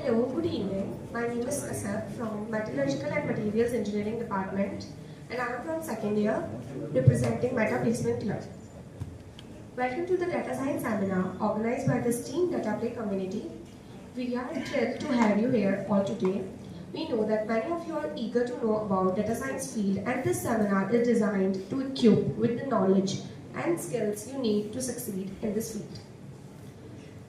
Hello, good evening. My name is Asaf from Metallurgical and Materials Engineering Department, and I am from second year representing Meta Placement Club. Welcome to the Data Science Seminar organized by the STEAM Data Play community. We are thrilled to have you here all today. We know that many of you are eager to know about data science field, and this seminar is designed to equip with the knowledge and skills you need to succeed in this field.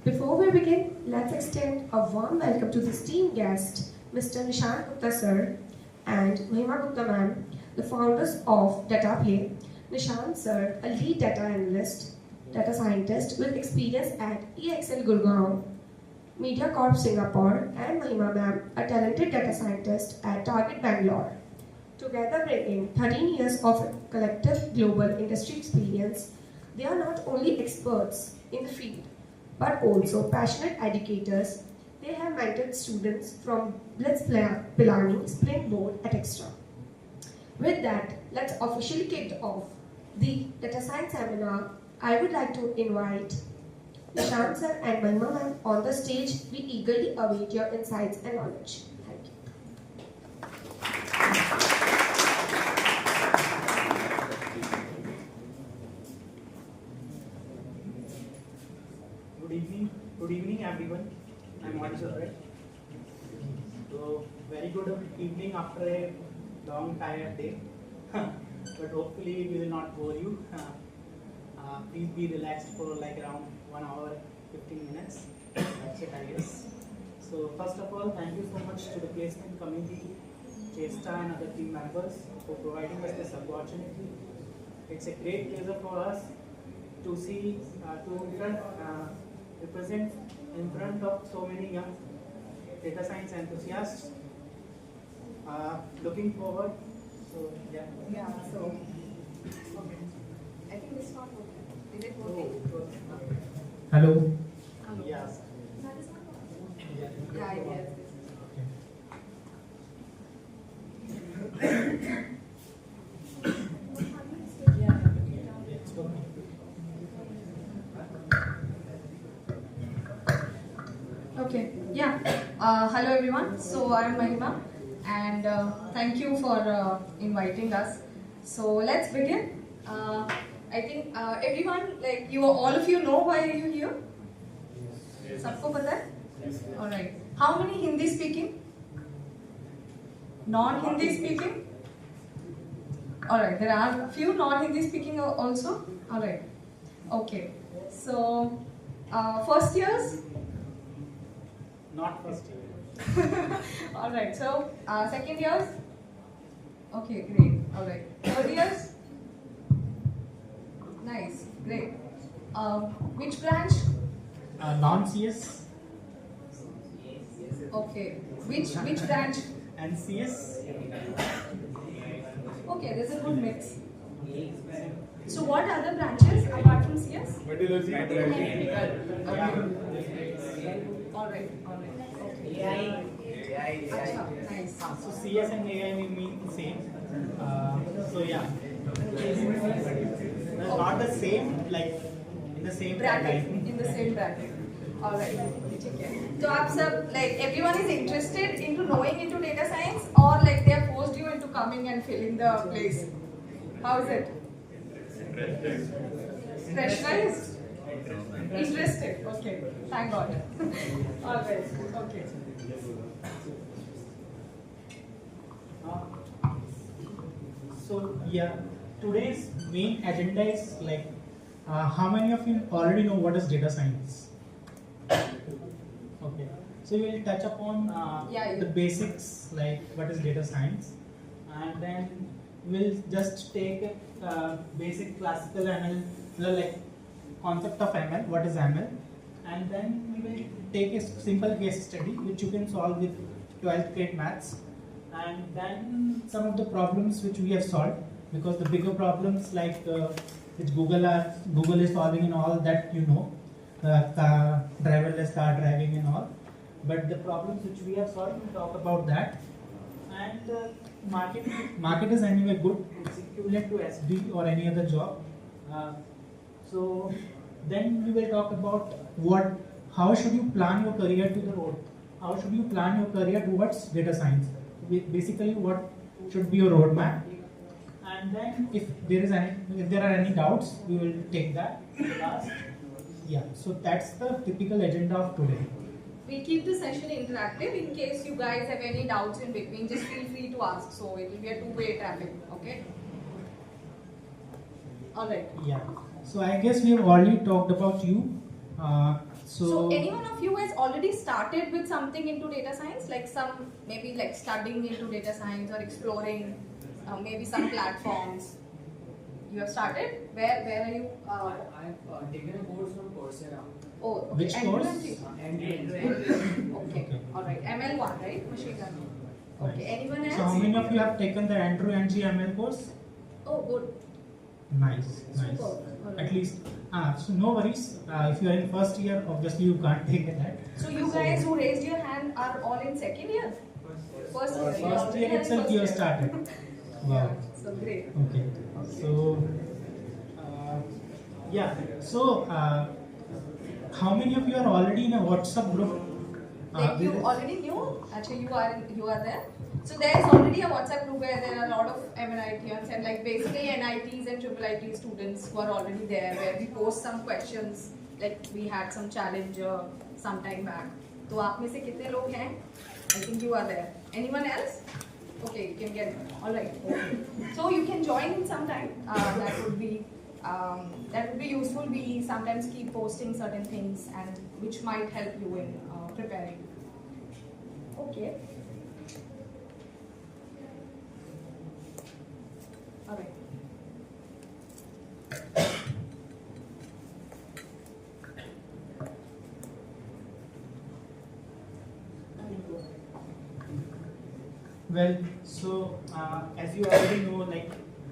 Before we begin, let's extend a warm welcome to the esteemed guest, Mr. Nishant Gupta sir and Mahima Gupta ma'am, the founders of DataPlay. Nishant sir, a lead data analyst, data scientist with experience at EXL Gurgaon, MediaCorp Singapore, and Mahima ma'am, a talented data scientist at Target Bangalore. Together bringing 13 years of collective global industry experience, they are not only experts in the field, but also passionate educators. They have mentored students from Blitz Pilani, Springboard, etc. With that, let's officially kick off the Data Science Seminar. I would like to invite Nishant sir and Mahima ma'am on the stage. We eagerly await your insights and knowledge. Thank you. Good evening everyone. I'm Manisha, right? So very good evening after a long tired day. But hopefully we will not bore you. Please be relaxed for like around 1 hour 15 minutes. That's it, I guess. So first of all, thank you so much to the placement committee, Chesta and other team members for providing us this opportunity. It's a great pleasure for us to see represent in front of so many young data science enthusiasts. Looking forward. So yeah. Yeah. So I think it's not working. Is it working? Hello. Yes. Yeah. Yes. Okay, yeah. Hello everyone. So I'm Mahima, and thank you for inviting us. So let's begin. I think everyone, like you, all of you know why are you here? Sabko pata hai? All right. How many Hindi speaking? Non-Hindi speaking? All right. There are a few non-Hindi speaking also. All right. Okay. So first years. Not first year. All right. So second years. Okay, great. All right. Third years. Nice, great. Which branch? Non-CS Okay. Which branch? and CS. Okay, there's a good mix. So what other branches apart from CS? Metallurgy. All right. Okay. Acha, nice. So CS and AI we mean the same. So yeah. Not the same, like in the same Bracket. In the same bracket. All right. ठीक है. So आप सब, like everyone is interested into knowing into data science, or like they have forced you into coming and filling the place? How is it? Pressurized? Interested. Okay. Thank God. All right. Okay. So yeah, today's main agenda is like, how many of you already know what is data science? Okay, so we'll touch upon the basics, like what is data science, and then we'll just take a basic classical ML, like concept of ML, what is ML, and then we will take a simple case study which you can solve with 12th grade maths, and then some of the problems which we have solved, because the bigger problems like which Google is solving and all that, you know, driverless car driving and all, but the problems which we have solved, we'll talk about that. And market is anyway good, it's equivalent to SD or any other job. So then we will talk about how should you plan your career to the road, how should you plan your career towards data science? Basically, what should be your roadmap? And then if there are any doubts, we will take that last. Yeah, so that's the typical agenda of today. We'll keep the session interactive. In case you guys have any doubts in between, just feel free to ask. So it will be a two-way traffic, okay? Alright. Yeah, so I guess we have already talked about you. So any one of you has already started with something into data science, like some maybe like studying into data science or exploring maybe some platforms. You have started? Where are you? I've taken a course from Coursera. Oh, okay. Which course? Okay, alright. ML1, right? Machine learning. Okay, anyone else? So how many of you have taken the Andrew NG ML course? Oh, good. Nice. Super. At least, so no worries. If you are in first year, obviously you can't take that. So you guys who raised your hand are all in second year? First year. First year itself you have started. Wow. So great. Okay. So, yeah. So, how many of you are already in a WhatsApp group? Like you already knew? Actually, you are there. So there is already a WhatsApp group where there are a lot of MNITians and like basically NITs and triple IT students who are already there, where we post some questions. Like we had some challenge some time back. तो आप में से कितने लोग हैं? I think you are there. Anyone else? Okay, you can get it. All right. Okay. So you can join in sometime. That would be useful. We sometimes keep posting certain things and which might help you in preparing. Okay. All right. Well, so as you already know, like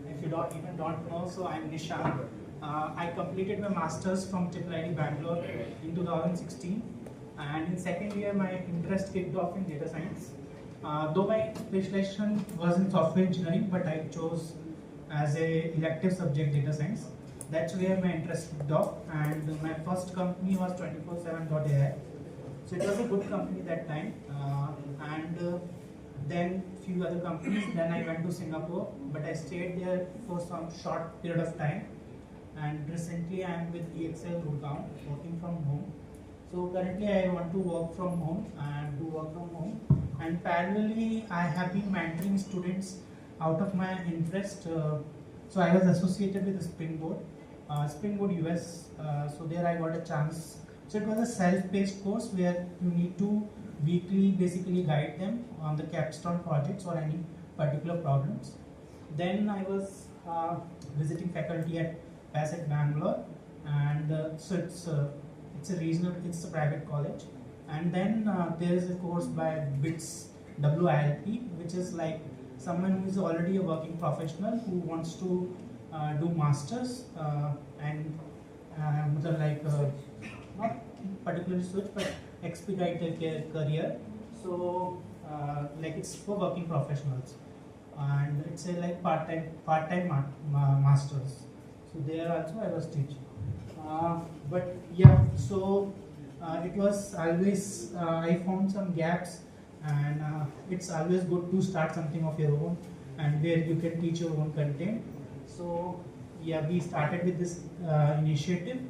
if you don't know, so I'm Nishant. I completed my masters from IIIT Bangalore in 2016, and in second year my interest kicked off in data science. Though my specialization was in software engineering, but I chose as a elective subject data science. That's where my interest kicked off, and my first company was 24/7.ai. So it was a good company that time, and then few other companies. Then I went to Singapore, but I stayed there for some short period of time. And recently I am with EXL Gurgaon, working from home. So currently I want to work from home and do work from home. And parallelly I have been mentoring students out of my interest. So I was associated with Springboard, Springboard US. So there I got a chance. So it was a self-paced course where you need to weekly basically guide them on the capstone projects or any particular problems. Then I was visiting faculty at PASET Bangalore, and so it's a private college. And then there is a course by BITS WILP, which is like someone who is already a working professional who wants to do masters and not particularly switch, but expedite their career. So like it's for working professionals, and it's a like part-time masters. So there also I was teaching. But yeah, so it was always I found some gaps, and it's always good to start something of your own and where you can teach your own content. So yeah, we started with this initiative.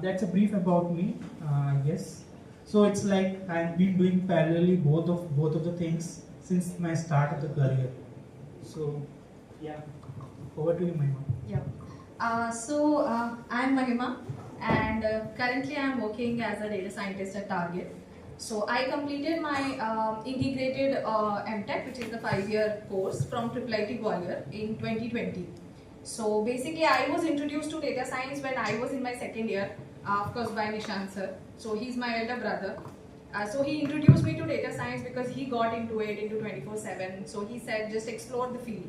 That's a brief about me, I guess. So it's like I've been doing parallelly both of the things since my start of the career. So yeah, over to you, Mahima. Yeah. I'm Mahima, and currently I'm working as a data scientist at Target. So I completed my integrated MTech, which is the 5-year course from IIIT Gwalior in 2020. So basically I was introduced to data science when I was in my second year, of course by Nishant sir. So he's my elder brother. So he introduced me to data science because he got into it into 24/7. So he said just explore the field.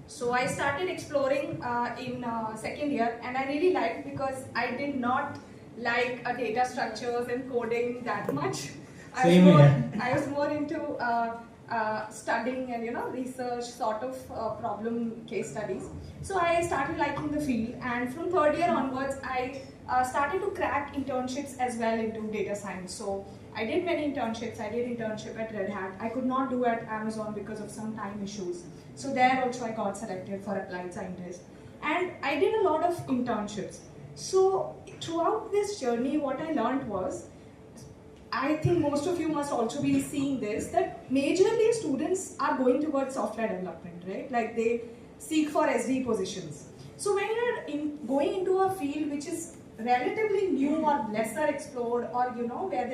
So I started exploring in second year, and I really liked because I did not like data structures and coding that much. I was more into studying and research sort of problem case studies. So I started liking the field, and from third year onwards I started to crack internships as well into data science. So I did many internships. I did internship at Red Hat. I could not do at Amazon because of some time issues. So there also I got selected for applied scientist. And I did a lot of internships. So throughout this journey, what I learned was, I think most of you must also be seeing this, that majorly students are going towards software development, right? Like they seek for SD positions. So when you're going into a field which is relatively new or lesser explored, or where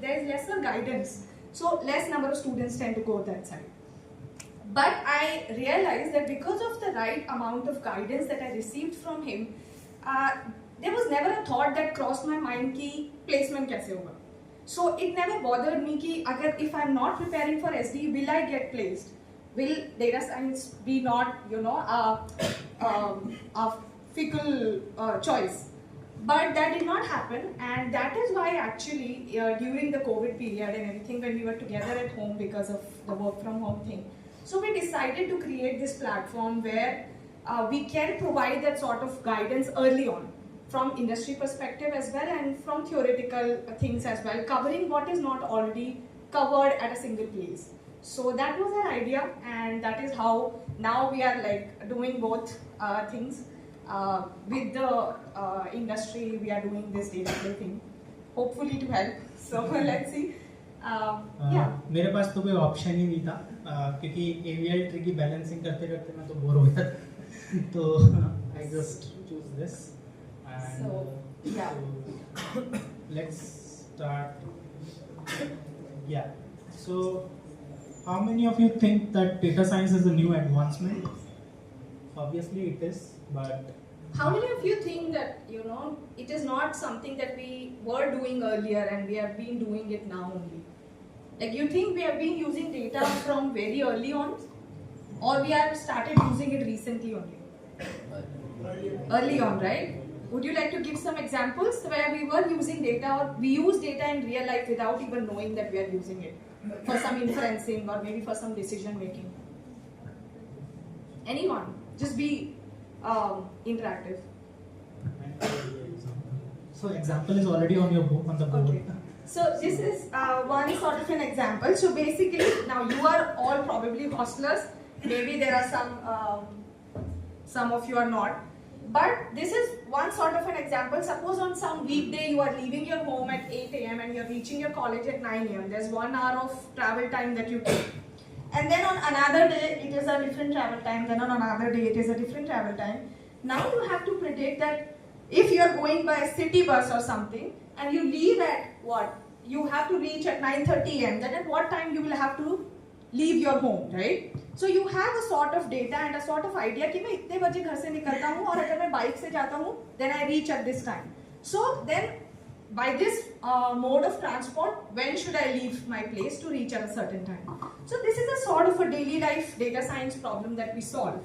there's lesser guidance, so less number of students tend to go that side. But I realized that because of the right amount of guidance that I received from him, there was never a thought that crossed my mind ki placement kaise hoga. So it never bothered me ki if I'm not preparing for SD, will I get placed? Will data science be not a fickle choice? But that did not happen, and that is why actually during the COVID period and everything, when we were together at home because of the work from home thing, so we decided to create this platform where we can provide that sort of guidance early on, from industry perspective as well and from theoretical things as well, covering what is not already covered at a single place. So that was our idea, and that is how now we are like doing both things. With the industry, we are doing this data thing, hopefully to help. So let's see. Yeah. मेरे पास तो कोई option ही नहीं था क्योंकि AVL tree की balancing करते करते मैं तो बोर हो गया था तो I just choose this and So, yeah. so let's start. Yeah. So how many of you think that data science is a new advancement? Obviously it is, but How many of you think that it is not something that we were doing earlier and we have been doing it now only? Like you think we have been using data from very early on, or we have started using it recently only? Early on, right? Would you like to give some examples where we were using data, or we use data in real life without even knowing that we are using it for some inferencing or maybe for some decision making? Anyone? Just be interactive. So example is already on your book, on the board. Okay. So this is one sort of an example. So basically, now you are all probably hostelers. Maybe there are some of you are not. But this is one sort of an example. Suppose on some weekday you are leaving your home at 8 a.m. and you're reaching your college at 9 a.m. There's 1 hour of travel time that you take. And then on another day it is a different travel time, then on another day it is a different travel time. Now you have to predict that if you are going by a city bus or something and you leave at what? You have to reach at 9:30 am, then at what time you will have to leave your home, right? So you have a sort of data and a sort of idea कि मैं इतने बजे घर से निकलता हूँ और अगर मैं बाइक से जाता हूँ then I reach at this time. So then by this mode of transport, when should I leave my place to reach at a certain time? So this is a sort of a daily life data science problem that we solve.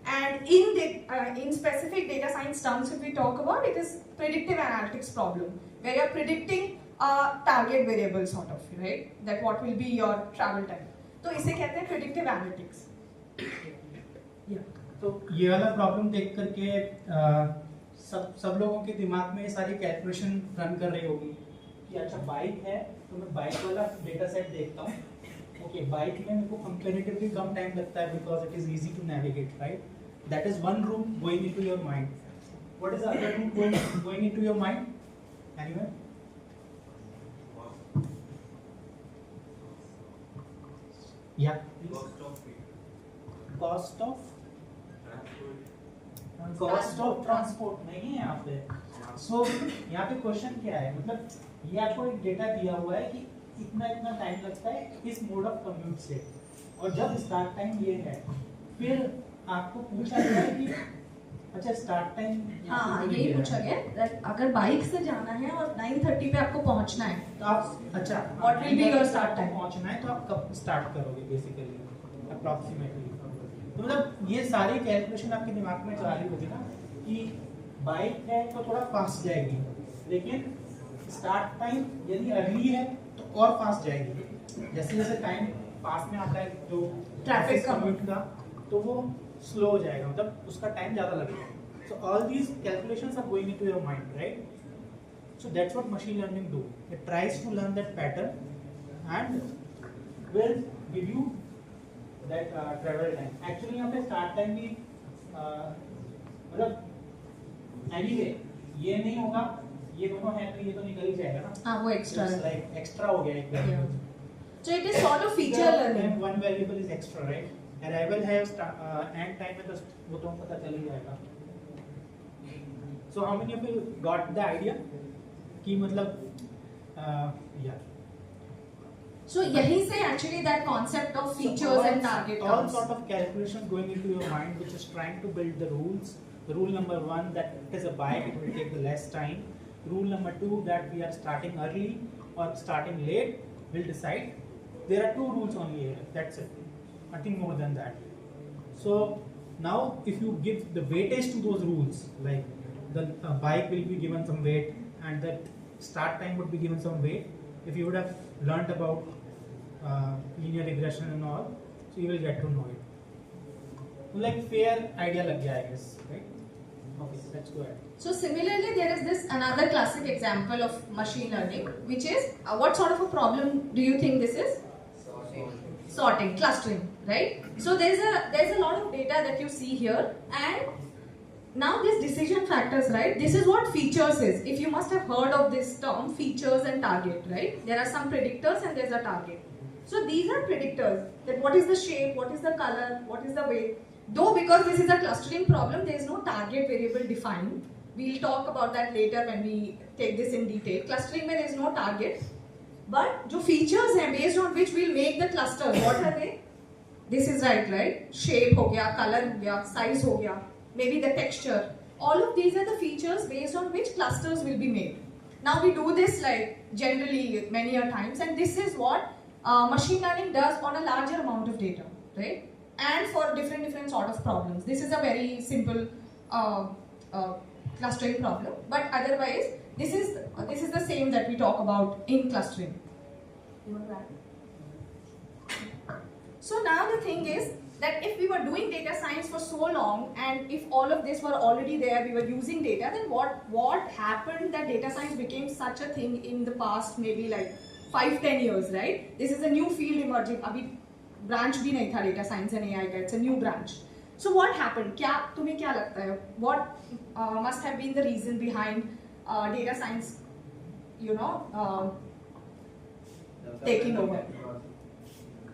And in specific data science terms, if we talk about it, is predictive analytics problem, where you're predicting a target variable sort of, right? That what will be your travel time. तो इसे कहते हैं predictive analytics. Yeah. तो ये वाला problem देख करके सब लोगों के दिमाग में ये सारी कैलकुलेशन रन कर रही होगी कि अच्छा बाइक है तो मैं बाइक वाला डेटा सेट देखता हूँ. ओके बाइक में मेरे को कंपैरेटिवली कम टाइम लगता है because it is easy to navigate, right? That is one room going into your mind. What is the other room going into your mind? Anyone? या cost of transport नहीं है यहाँ पे. सो यहाँ पे क्वेश्चन क्या है, मतलब ये आपको एक डेटा दिया हुआ है कि इतना इतना टाइम लगता है इस मोड ऑफ कम्यूट से, और जब स्टार्ट टाइम ये है फिर आपको पूछा गया है कि अच्छा स्टार्ट टाइम. हाँ यही पूछा गया, अगर बाइक से जाना है और 9:30 पे आपको पहुंचना है तो आप अच्छा What will be your start time? पहुंचना है तो आप कब स्टार्ट करोगे बेसिकली अप्रॉक्सीमेटली. तो मतलब ये सारी कैलकुलेशन आपके दिमाग में चला रही होगी ना कि बाइक है तो थोड़ा फास्ट जाएगी, लेकिन स्टार्ट टाइम यदि अर्ली है तो और फास्ट जाएगी. जैसे जैसे टाइम पास में आता है जो ट्रैफिक कम्यूट का तो वो स्लो हो जाएगा, मतलब उसका टाइम ज़्यादा लगेगा. So all these calculations are going into your mind, right? So that's what machine learning do. It tries to learn that pattern and will give you that travel time. Actually यहाँ पे start time भी मतलब anyway ये नहीं होगा, ये दोनों है तो ये तो निकल ही जाएगा ना. हाँ वो extra It's है. like extra हो गया एक variable. So it is sort of feature learning. One variable is extra, right? Arrival है end time में तो वो तो पता चल ही जाएगा. So how many of you got the idea? कि मतलब yeah. So यहीं से actually that concept of features and target all comes. sort of calculations going into your mind which is trying to build the rules. The rule number 1 that it is a bike, it will take the less time. Rule number 2 that we are starting early or starting late will decide. There are 2 rules only here, that's it, nothing more than that. So now if you give the weightage to those rules, like the bike will be given some weight and that start time would be given some weight. If you would have learnt about linear regression and all, so you will get to know it. So like fair idea lag gaya, I guess, right? Okay, let's go ahead. So similarly, there is this another classic example of machine learning, which is what sort of a problem do you think this is? Sorting, clustering, right? So there's a lot of data that you see here, and now this decision factors, right? This is what features is. If you must have heard of this term, features and target, right? There are some predictors and there's a target. So these are predictors, that what is the shape, what is the color, what is the weight. Though because this is a clustering problem, there is no target variable defined. We'll talk about that later when we take this in detail. Clustering में there is no target. But जो features हैं based on which we'll make the cluster, what are they? This is right? Shape हो गया, color हो गया, size हो गया, maybe the texture. All of these are the features based on which clusters will be made. Now we do this like generally many a times, and this is what machine learning does on a larger amount of data, right? And for different sort of problems. This is a very simple clustering problem, but otherwise this is the same that we talk about in clustering. So now the thing is that if we were doing data science for so long, and if all of this were already there, we were using data, then what happened that data science became such a thing in the past maybe like 5-10 years, right? This is a new field emerging. Abhi branch bhi nahi tha data science and AI ka, it's a new branch. So what happened? तुम्हें क्या लगता है? What must have been the reason behind data science, taking over?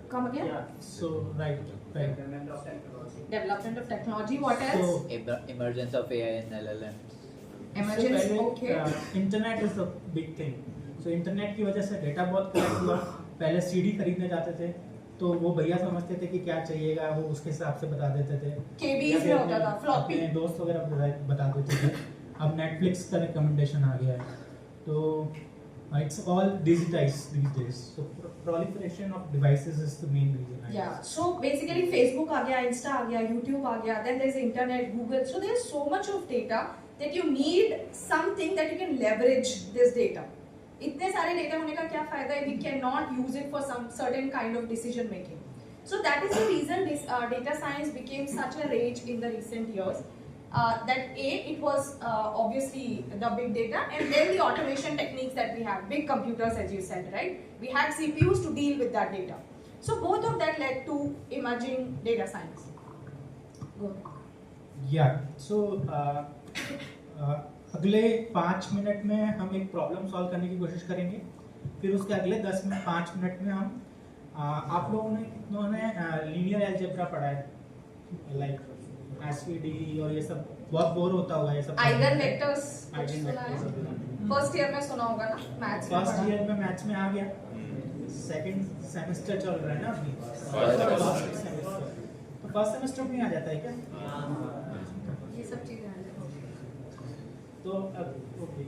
Come again? Yeah, so right. Development of technology. What else? So, Emergence of AI and LLMs. Emergence. पहले, Okay. Internet is the big thing. So internet की वजह से data बहुत collect हुआ. पहले CD खरीदने जाते थे तो वो भैया समझते थे कि क्या चाहिएगा, वो उसके हिसाब से बता देते थे. KBs में होता था, floppy. अपने दोस्त वगैरह बता देते थे. अब नेटफ्लिक्स का रिकमेंडेशन आ गया है, तो it's all digitized these days. So proliferation of devices is the main reason. Yeah. So basically, Facebook आ गया, Insta आ गया, YouTube आ गया. Then there's internet, Google. So there's so much of data that you need something that you can leverage this data. इतने सारे data होने का क्या फायदा है? We cannot use it for some certain kind of decision making. So that is the reason this data science became such a rage in the recent years. That it was obviously the big data, and then the automation techniques that we have, big computers as you said, right? We had CPUs to deal with that data. So both of that led to emerging data science. Go ahead. Yeah. So अगले 5 minute में हम एक problem solve करने की कोशिश करेंगे. फिर उसके अगले 5 मिनट में हम आप लोगों ने लीनियर अलजेब्रा पढ़ा है, लाइक एसवीडी और ये सब बहुत बोर होता होगा ये सब. आइगन वेक्टर्स फर्स्ट ईयर में सुना होगा ना, मैथ्स में. फर्स्ट ईयर में मैथ्स में आ गया. सेकंड सेमेस्टर चल रहा है ना अभी, तो फर्स्ट सेमेस्टर में आ जाता है क्या? ये सब चीजें आ जाती हैं. तो ओके,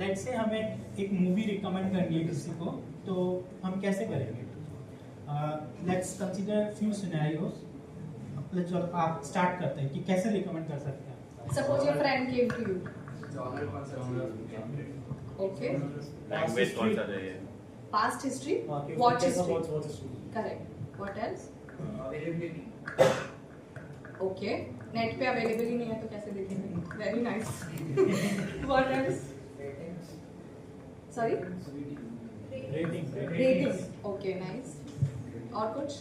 लेट्स से हमें एक मूवी रिकमेंड करनी है किसी को, तो हम कैसे करेंगे? Let's consider few scenarios. जो आप स्टार्ट करते हैं कि कैसे रिकमेंड कर सकते हैं. Suppose your friend came to you. Okay. Language कौन सा चाहिए? Past history. Okay, Watch take a history. watch history. Correct. What else? Availability. Okay. Net पे अवेलेबल ही नहीं है तो कैसे देखेंगे? Very nice. What else? Sorry rating rating okay nice और कुछ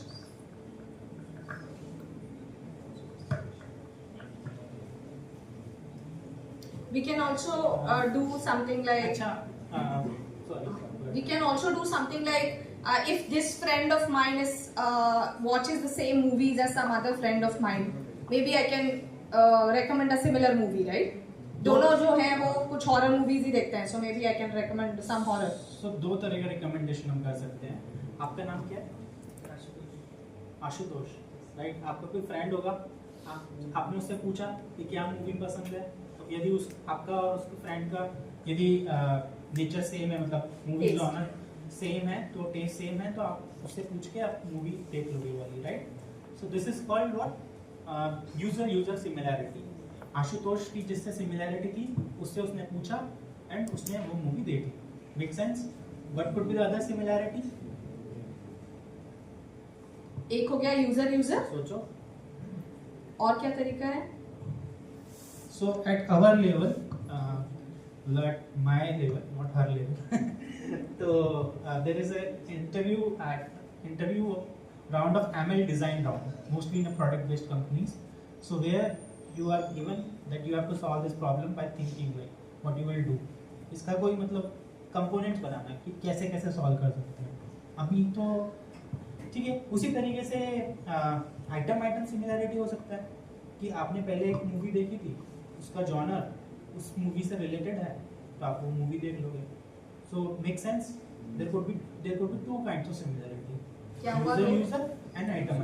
we can also do something like अच्छा sorry we can also do something like if this friend of mine is watches the same movies as some other friend of mine maybe I can recommend a similar movie right दोनों जो हैं वो कुछ horror movies ही देखते हैं so maybe I can recommend some horror सो दो तरह का रिकमेंडेशन हम कर सकते हैं आपका नाम क्या है आशुतोष राइट आपका कोई फ्रेंड होगा आपने उससे पूछा कि क्या मूवी पसंद है तो यदि उस आपका और उसके फ्रेंड का यदि नेचर सेम है मतलब मूवी Taste. जॉनर सेम है तो टेस्ट सेम है तो आप उससे पूछ के आप मूवी देख लोगे वाली right so this is called what user similarity Ashutosh की जिससे सिमिलैरिटी थी उससे उसने पूछा एंड उसने वो मूवी देखी make sense what could be the other similarity एक हो गया यूजर यूजर सोचो और क्या तरीका है so at our level at my level not her level so there is a interview round of ML design round mostly in a product based companies so where you are given that you have to solve this problem by thinking like what you will do इसका कोई मतलब components बनाना है कि कैसे कैसे solve कर सकते हैं अभी तो ठीक है उसी तरीके से आइटम सिमिलैरिटी हो सकता है कि आपने पहले एक मूवी देखी थी उसका जॉनर उस मूवी से रिलेटेड है तो आप वो मूवी देख लोगे so make sense there could be two kinds of similarity क्या हुआ यूजर एंड आइटम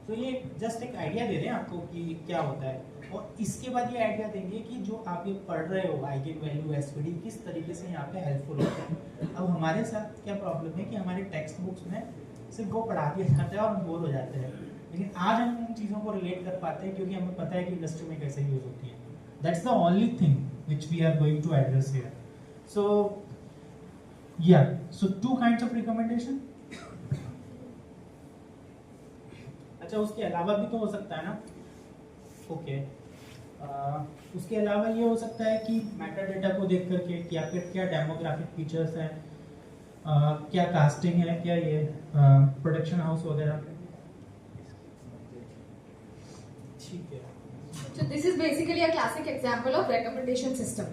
तो ये जस्ट एक आइडिया दे रहे हैं आपको कि क्या होता है और इसके बाद ये आइडिया देंगे कि जो आप ये पढ़ रहे हो आइगन वैल्यू एसवीडी किस तरीके से यहाँ पे हेल्पफुल होता है अब हमारे साथ क्या प्रॉब्लम है कि हमारे टेक्स्ट बुक्स में सिर्फ वो पढ़ा दिया जाता है और हम बोर हो जाते हैं लेकिन आज हम उन चीज़ों को रिलेट कर पाते हैं क्योंकि हमें पता है कि इंडस्ट्री में कैसे यूज होती है that's the only thing which we are going to address here so या so two kinds of recommendation अच्छा उसके अलावा भी तो हो सकता है ना ओके उसके अलावा ये हो सकता है कि मेटा डेटा को देख करके कि आपके क्या डेमोग्राफिक फीचर्स हैं क्या कास्टिंग है क्या ये प्रोडक्शन हाउस वगैरह ठीक है So this is basically a classic example of recommendation system.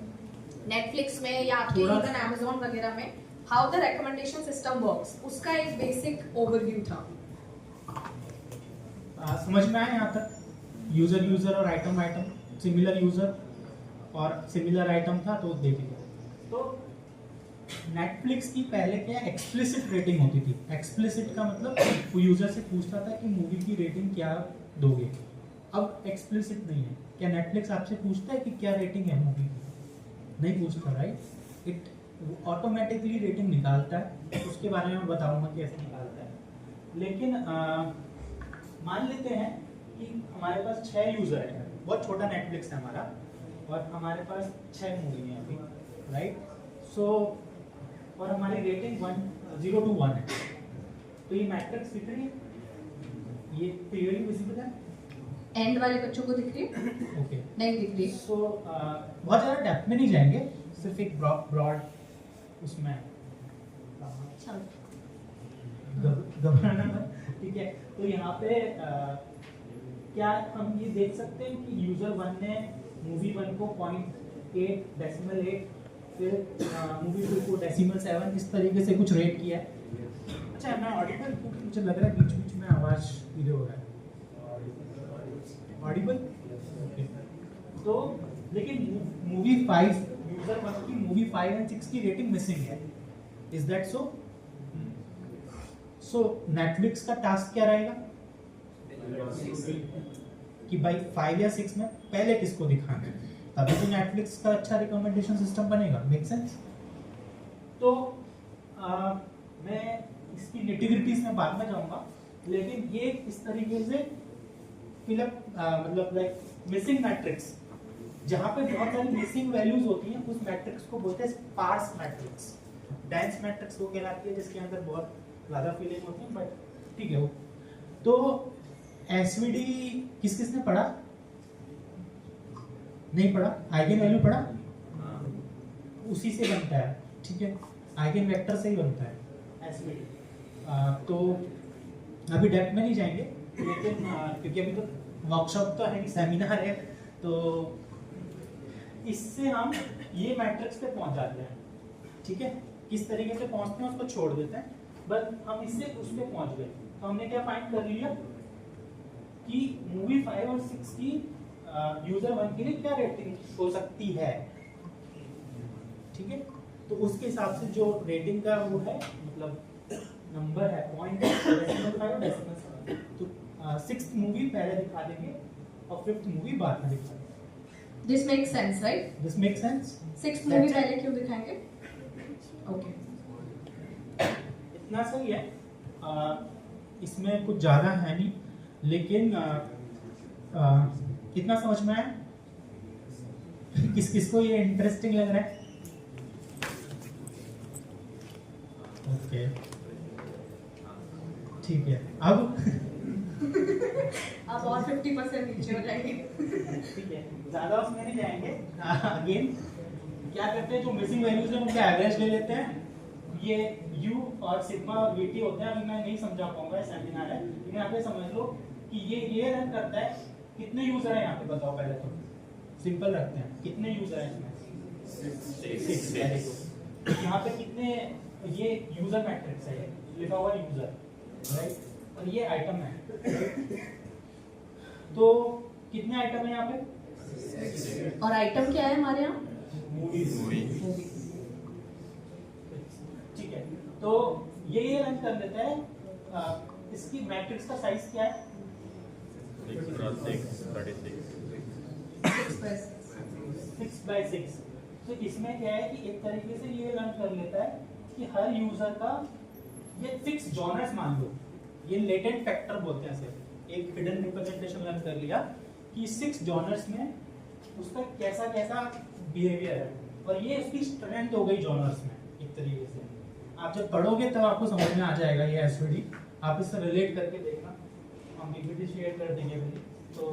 Netflix में या आपके थोड़ा- even Amazon वगैरह में how the recommendation system works उसका एक basic overview था. समझ में आया यहाँ तक यूजर और आइटम सिमिलर यूजर और सिमिलर आइटम था तो देखिए तो नेटफ्लिक्स की पहले क्या एक्सप्लिसिट रेटिंग होती थी एक्सप्लिसिट का मतलब वो यूजर से पूछता था कि मूवी की रेटिंग क्या दोगे अब एक्सप्लिसिट नहीं है क्या नेटफ्लिक्स आपसे पूछता है कि क्या रेटिंग है मूवी की नहीं पूछता राइट इट ऑटोमेटिकली रेटिंग निकालता है उसके बारे में बताऊंगा कैसे निकालता है लेकिन मान लेते हैं कि हमारे पास 6 यूजर है बहुत छोटा नेटफ्लिक्स है हमारा और हमारे पास 6 मूवी हैं अभी राइट सो और हमारी रेटिंग 0 to 1 है तो ये मैट्रिक्स दिख रही है ये क्लियरली विजिबल है End वाले बच्चों को दिख रही है? ओके नहीं दिख रही. सो बहुत ज़्यादा डेप्थ में नहीं जाएंगे सिर्फ एक ब्रॉड उसमें चलो. घबराना मत ठीक है तो यहाँ पे क्या हम ये देख सकते हैं कि यूजर 1 ने मूवी 1 को 0.8 डेसिमल 8 फिर मूवी 2 को डेसिमल 7 इस तरीके से कुछ रेट किया है अच्छा मैं ऑडिबल क्योंकि मुझे लग रहा है बीच बीच में आवाज इधर हो रहा है ऑडिबल तो लेकिन मूवी 5 यूजर 1 की मूवी 5 एंड 6 की रेटिंग मिसिंग है is that so so Netflix का टास्क क्या रहेगा कि भाई 5 या 6 में पहले किसको दिखाना है तभी तो नेटफ्लिक्स का अच्छा रिकमेंडेशन सिस्टम बनेगा मेक सेंस तो मैं इसकी निटिग्रिटीज में बाद में जाऊंगा लेकिन ये इस तरीके से फिलअप मतलब लाइक मिसिंग मैट्रिक्स जहां पे बहुत सारी मिसिंग वैल्यूज होती हैं उस मैट्रिक्स को बोलते हैं स्पार्स मैट्रिक्स डेंस मैट्रिक्स वो कहलाती है जिसके अंदर बहुत ज़्यादा फीलिंग होती है बट ठीक है वो तो एसवीडी किसने पढ़ा नहीं पढ़ा आइगन वैल्यू पढ़ा उसी से बनता है ठीक है, आइगन वेक्टर से ही बनता है एसवीडी। तो अभी डेप्थ में नहीं जाएंगे, लेकिन क्योंकि अभी तो वर्कशॉप तो है, सेमिनार है, तो इससे हम ये मैट्रिक्स पे पहुंच जाते हैं। ठीक है, किस तरीके से पहुंचते हैं उसको छोड़ देते हैं, बस हम इससे उस पे पहुंच गए। तो हमने क्या फाइंड कर लिया कि मूवी 5 और 6 की यूजर 1 के लिए क्या रेटिंग हो सकती है। ठीक है, तो उसके हिसाब से जो रेटिंग का वो है, मतलब नंबर है, पॉइंट डेसिमल 5 डेसिमल 7, तो 6th मूवी पहले दिखा देंगे और 5th मूवी बाद में दिखा देंगे। This makes sense right? This make sense? 6th movie पहले क्यों दिखाएंगे? ओके, इतना सही है। इसमें कुछ ज़्यादा है नहीं, लेकिन इतना समझ में आया। किस किसको ये इंटरेस्टिंग लग रहा है? ओके, ठीक है। अब और 50% नीचे हो जाएंगे। ठीक है, ज़्यादा उसमें नहीं जाएंगे। अगेन क्या करते हैं, जो मिसिंग वैल्यूज है उनका एवरेज ले लेते हैं। ये U और सिग्मा और VT होता है। अभी मैं नहीं समझा पाऊंगा, सेमिनार है, लेकिन आप ये समझ लो कि ये रन करता है। कितने यूजर हैं यहाँ पे बताओ पहले तो, सिंपल रखते हैं। कितने यूजर हैं इसमें? 6। यहाँ पे कितने, ये यूजर मैट्रिक्स है, लिखा हुआ यूजर, राइट, और ये आइटम है। तो कितने आइटम है यहाँ पे? और आइटम क्या है हमारे यहाँ? मूवीज। ठीक है, तो ये रन कर देता है। इसकी मैट्रिक्स का साइज क्या है? 6x6। तो इसमें क्या है कि एक तरीके से ये रन कर लेता है कि हर यूजर का ये 6 जॉनर्स मान लो, ये लेटेंट फैक्टर बोलते हैं इसे। एक हिडन रिप्रेजेंटेशन रन कर लिया कि 6 जॉनर्स में उसका कैसा कैसा बिहेवियर है, और ये उसकी स्ट्रेंथ हो गई जॉनर्स में एक तरीके से। आप जब पढ़ोगे तब आपको समझ में आ जाएगा ये एसवीडी। आप इससे रिलेट करके देखना, हम पीपीटी शेयर कर देंगे भाई। तो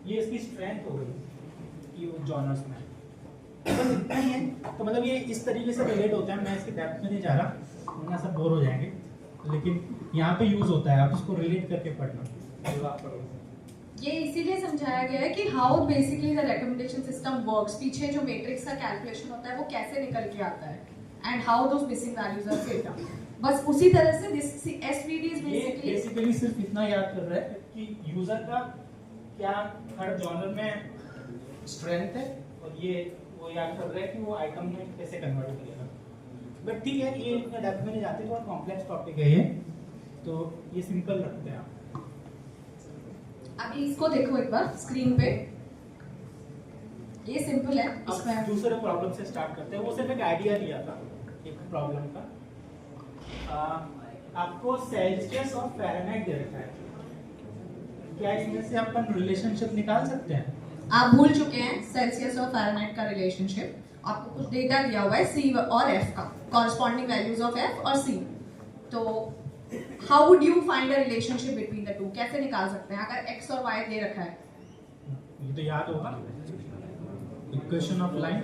ये इसकी स्ट्रेंथ हो गई कि वो जॉनर्स में, बस इतना ही है। तो मतलब ये इस तरीके से रिलेट होता है। मैं इसके डेप्थ में नहीं जा रहा, वरना सब बोर हो जाएंगे, लेकिन यहाँ पे यूज होता है। आप इसको रिलेट करके पढ़ना जो आप पढ़ोगे। ये इसीलिए समझाया गया है कि how basically the recommendation system works, पीछे जो मैट्रिक्स का कैलकुलेशन होता है वो कैसे निकल के आता है, and how those missing values are filled out. बस उसी तरह से दिस एसवीडी इज बेसिकली सिर्फ इतना याद कर रहा है कि यूजर का क्या हर जॉनर में स्ट्रेंथ है, और ये वो याद कर रहा है कि वो आइटम में कैसे कन्वर्ट करेगा। बट ठीक है, ये इतना डेप्थ में नहीं जाते, बहुत कॉम्प्लेक्स टॉपिक है ये, तो ये सिंपल रखते हैं आप। अभी इसको देखो एक बार स्क्रीन पे, ये सिंपल है। अब इसमें दूसरे प्रॉब्लम से स्टार्ट करते हैं। वो सिर्फ एक आइडिया दिया था एक प्रॉब्लम का। आपको सेल्सियस और फ़ारेनहाइट दे रखा है, क्या इसमें से अपन रिलेशनशिप निकाल सकते हैं? आप भूल चुके हैं सेल्सियस और फ़ारेनहाइट का रिलेशनशिप। आपको कुछ डेटा दिया हुआ है C और F का, कॉरस्पॉन्डिंग वैल्यूज ऑफ F और C। तो how would you find a relationship between the two? कैसे निकाल सकते हैं अगर X और Y दे रखा है? ये तो याद होगा, इक्वेशन ऑफ लाइन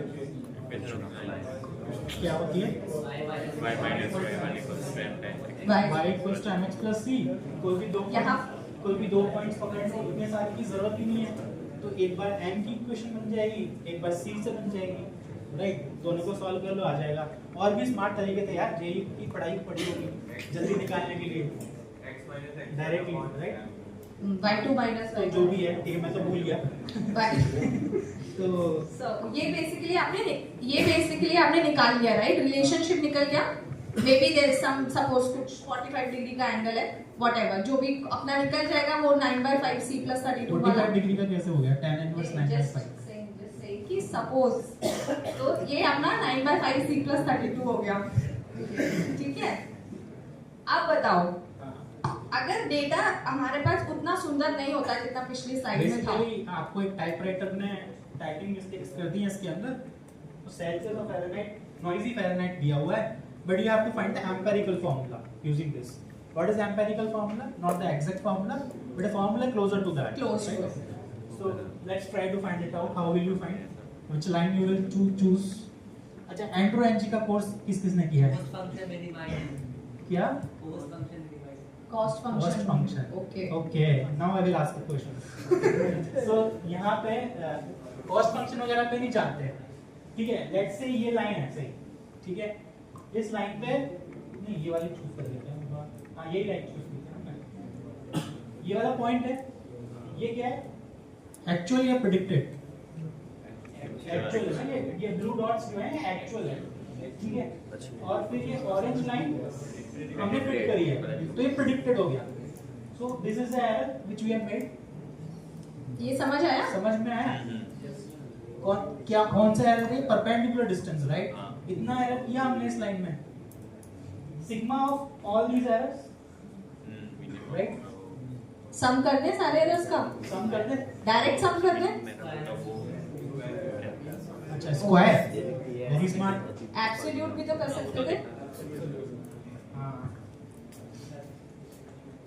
क्या होती है? y minus y1 equals to m times Y y equals to mx plus c। यहाँ कोई भी दो पॉइंट्स पकड़ने में इतने सारे की जरूरत ही नहीं है। तो एक बार m की इक्वेशन बन जाएगी, एक बार c से बन जाएगी, राइट। दोनों को सॉल्व कर लो, आ जाएगा। और भी स्मार्ट तरीके थे यार, जेई की पढ़ाई पड़ी होगी जल्दी निकालने के लिए, डायरेक्टली, राइट। y2 minus तो जो भी है, ठीक है, मैं तो भूल गया। y। तो ये बेसिकली आपने निकाल लिया, राइट? रिलेशनशिप निकल गया। Maybe there is some suppose कुछ 45 डिग्री का एंगल है, व्हाटएवर, जो भी अपना निकल जाएगा वो 9/5 c plus 32 वाला। 45 डिग्री का कैसे हो गया? tan inverse 9/5। कि सपोज तो ये अपना 9/5 c plus 32 हो गया, ठीक है। अब बताओ, अगर डेटा हमारे पास उतना सुंदर नहीं होता जितना पिछली स्लाइड में था। बेसिकली आपको एक टाइपराइटर ने टाइपिंग मिस्टेक्स कर दी है इसके अंदर, तो सेल्सियस और फ़ारेनहाइट, नॉइजी फ़ारेनहाइट दिया हुआ है, but you have to find the empirical formula using this. What is empirical formula? Not the exact formula, but a formula closer to that. Close to it. So let's try to find it out. How will you find which line you will choose? अच्छा, Andrew NG का course किसने किया है? क्या? Cost Cost function function. Okay Okay, now I will ask a question. So यहाँ पे cost function वगैरह पे नहीं जाते हैं, ठीक है? Let's say ये लाइन है सही, ठीक है? इस लाइन पे नहीं, ये वाली चूज कर लेते हैं, हाँ यही लाइन चूज करते हैं ना। ये वाला पॉइंट है, ये क्या है? Actual या predicted? Actual है, ये blue dots जो हैं actual है, ठीक है? और फिर ये orange line हमने प्रिडिक्ट करी है, तो ये प्रिडिक्टेड हो गया. So this is the error which we have made. ये समझ आया? समझ में आया? कौन सा एरर है? Perpendicular distance, right? हाँ. इतना एरर किया हमने इस लाइन में. Sigma of all these errors, right? Sum कर दे सारे एरर्स का, सम कर दे. डायरेक्ट सम कर दे. अच्छा, स्क्वायर, वेरी स्मार्ट. एब्सोल्यूट भी तो कर सकते थे.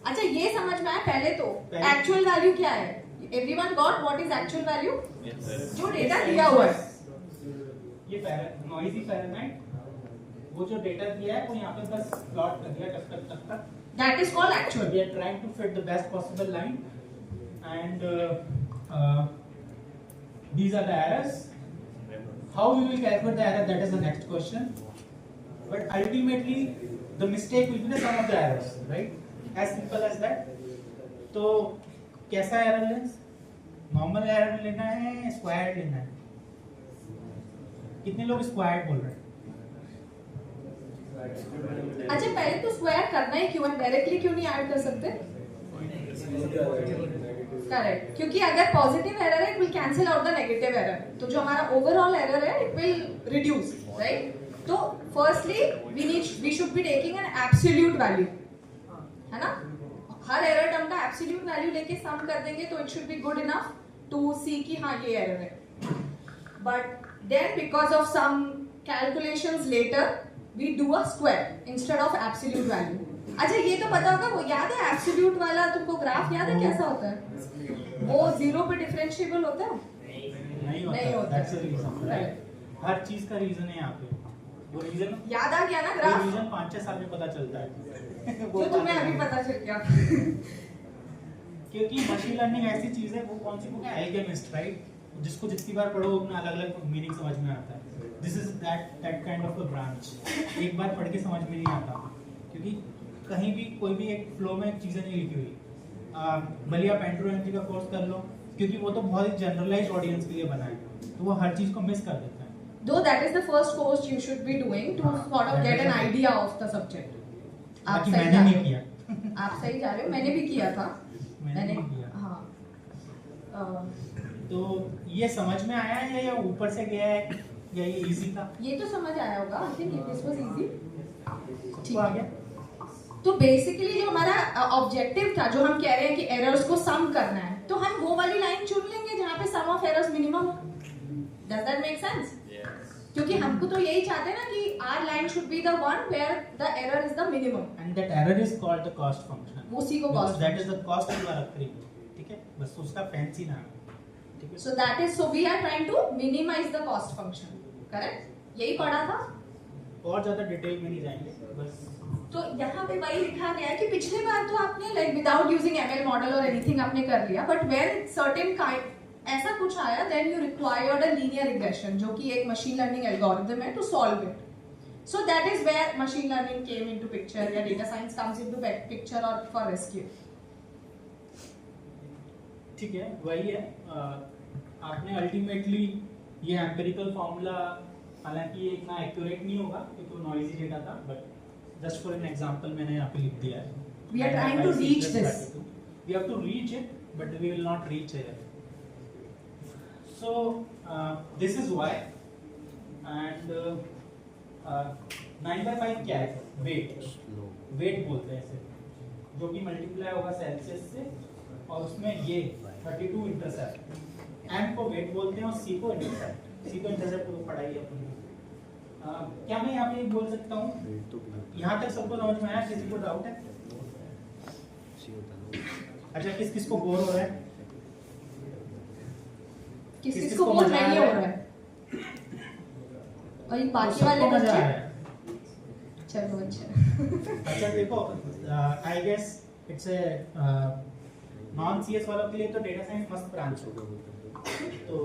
अच्छा, ये समझ में आया पहले तो एक्चुअल वैल्यू क्या है? Everyone got what is actual value? जो डेटा दिया हुआ है, ये नॉइजी फ़ारेनहाइट, वो जो डेटा दिया है वो यहाँ पे बस प्लॉट कर दिया तक. That is called actual. We are trying to fit the best possible line, and these are the errors. How we will calculate the error, that is the next question. But ultimately, the mistake will be the sum of the errors, right? As simple as that. तो कैसा error लें? Normal error लेना है, squared लेना है? कितने लोग squared बोल रहे हैं? अच्छा, पहले तो स्क्वायर करना ही क्यों है? डायरेक्टली क्यों नहीं ऐड कर सकते? करेक्ट, क्योंकि अगर पॉजिटिव एरर है it will cancel out the negative error, तो जो हमारा ओवरऑल एरर है इट विल रिड्यूस, राइट? तो firstly we should be taking an absolute value, है ना? हर एरर टर्म का एब्सोल्यूट वैल्यू लेके सम कर देंगे तो it should be good enough to see कि हाँ ये एरर है. But then because of some calculations later we do a square instead of absolute value. अच्छा, ये तो पता होगा, वो याद है एब्सोल्यूट वाला तुमको ग्राफ याद है कैसा होता है? वो जीरो पे डिफरेंशिएबल होता है? नहीं नहीं होता. That's the reason, right? हर चीज का रीजन है यहाँ पे. वो रीजन याद आ गया ना ग्राफ? रीजन 5-6 साल में पता चलता है. जो तुम्हें अभी पता चल गया. क्योंकि मशीन लर्निंग ऐसी चीज है, वो कौन सी बुक है? Alchemist, right? जिसको जितनी बार पढ़ो उतना अलग अलग मीनिंग समझ में आता है. This is that kind of a branch. एक बार पढ़ के समझ में नहीं आता, क्योंकि कहीं भी कोई भी एक फ्लो में चीजें नहीं लिखी हुई. भले आप एंड्रो एनजी का कोर्स कर लो, क्योंकि वो तो बहुत ही जनरलाइज्ड ऑडियंस के लिए बना है, तो वो हर चीज को मिस कर देता है. Though that is the first course you should be doing to sort of get an idea of the subject. आप बाकी सही मैंने जा नहीं रहे हो. किया. आप सही जा रहे हो, मैंने भी किया था. मैंने नहीं किया. हाँ. तो ये समझ में आया है या ऊपर से गया है या ये इजी था? ये तो समझ आया होगा. I think this was easy. ठीक आ गया. तो बेसिकली जो हमारा ऑब्जेक्टिव था, जो हम कह रहे हैं कि एरर्स को सम करना है, तो हम वो वाली लाइन चुन लेंगे जहाँ पे सम ऑफ एरर्स मिनिमम हो. Does that make sense? क्योंकि हमको तो यही चाहते हैं ना कि our line should be the one where the error is the minimum. And that error is called the cost function. वो उसी को cost, that is the cost you are incurring. ठीक है, बस उसका फैंसी नाम है. ठीक है. So that is, so we are trying to minimise the cost function. Correct, यही पढ़ा था. और ज्यादा डिटेल में नहीं जाएंगे, बस. तो यहाँ पे वही लिखा गया है कि पिछली बार तो आपने like without using ML model और एनीथिंग आपने कर लिया, बट व्हेन सर्टेन काइंड ऐसा कुछ आया, then you required a linear regression, जो कि एक मशीन लर्निंग एल्गोरिथम है, to solve it. So that is where machine learning came into picture, या data science comes into picture और फॉर रेस्क्यू. ठीक है, वही है. आपने अल्टीमेटली ये एम्पिरिकल फॉर्मूला, हालांकि ये इतना एक्यूरेट नहीं होगा क्योंकि वो नॉइजी डेटा था, but just for an example मैंने यहाँ पे लिख दिया है. We are trying to reach this. We have to reach it, but we will not reach it. So this is why. And 9/5 क्या है? वेट. वेट बोलते हैं इसे, जो कि मल्टीप्लाई होगा सेल्सियस से, और उसमें ये 32 इंटरसेप्ट. एम को वेट बोलते हैं और सी को इंटरसेप्ट. सी को इंटरसेप्ट को पढ़ाई है अपनी. क्या मैं यहाँ पे बोल सकता हूँ? यहाँ तक सबको समझ में आया? किसी को डाउट है? अच्छा, किस किस को बोर हो रहा है? किस को बोर नहीं हो रहा है? और ये बाकी वाले सबको मजा बच्चे आया। चलो अच्छा अच्छा देखो, I guess it's a non CS वालों के लिए तो डेटा साइंस मस्त ब्रांच है। तो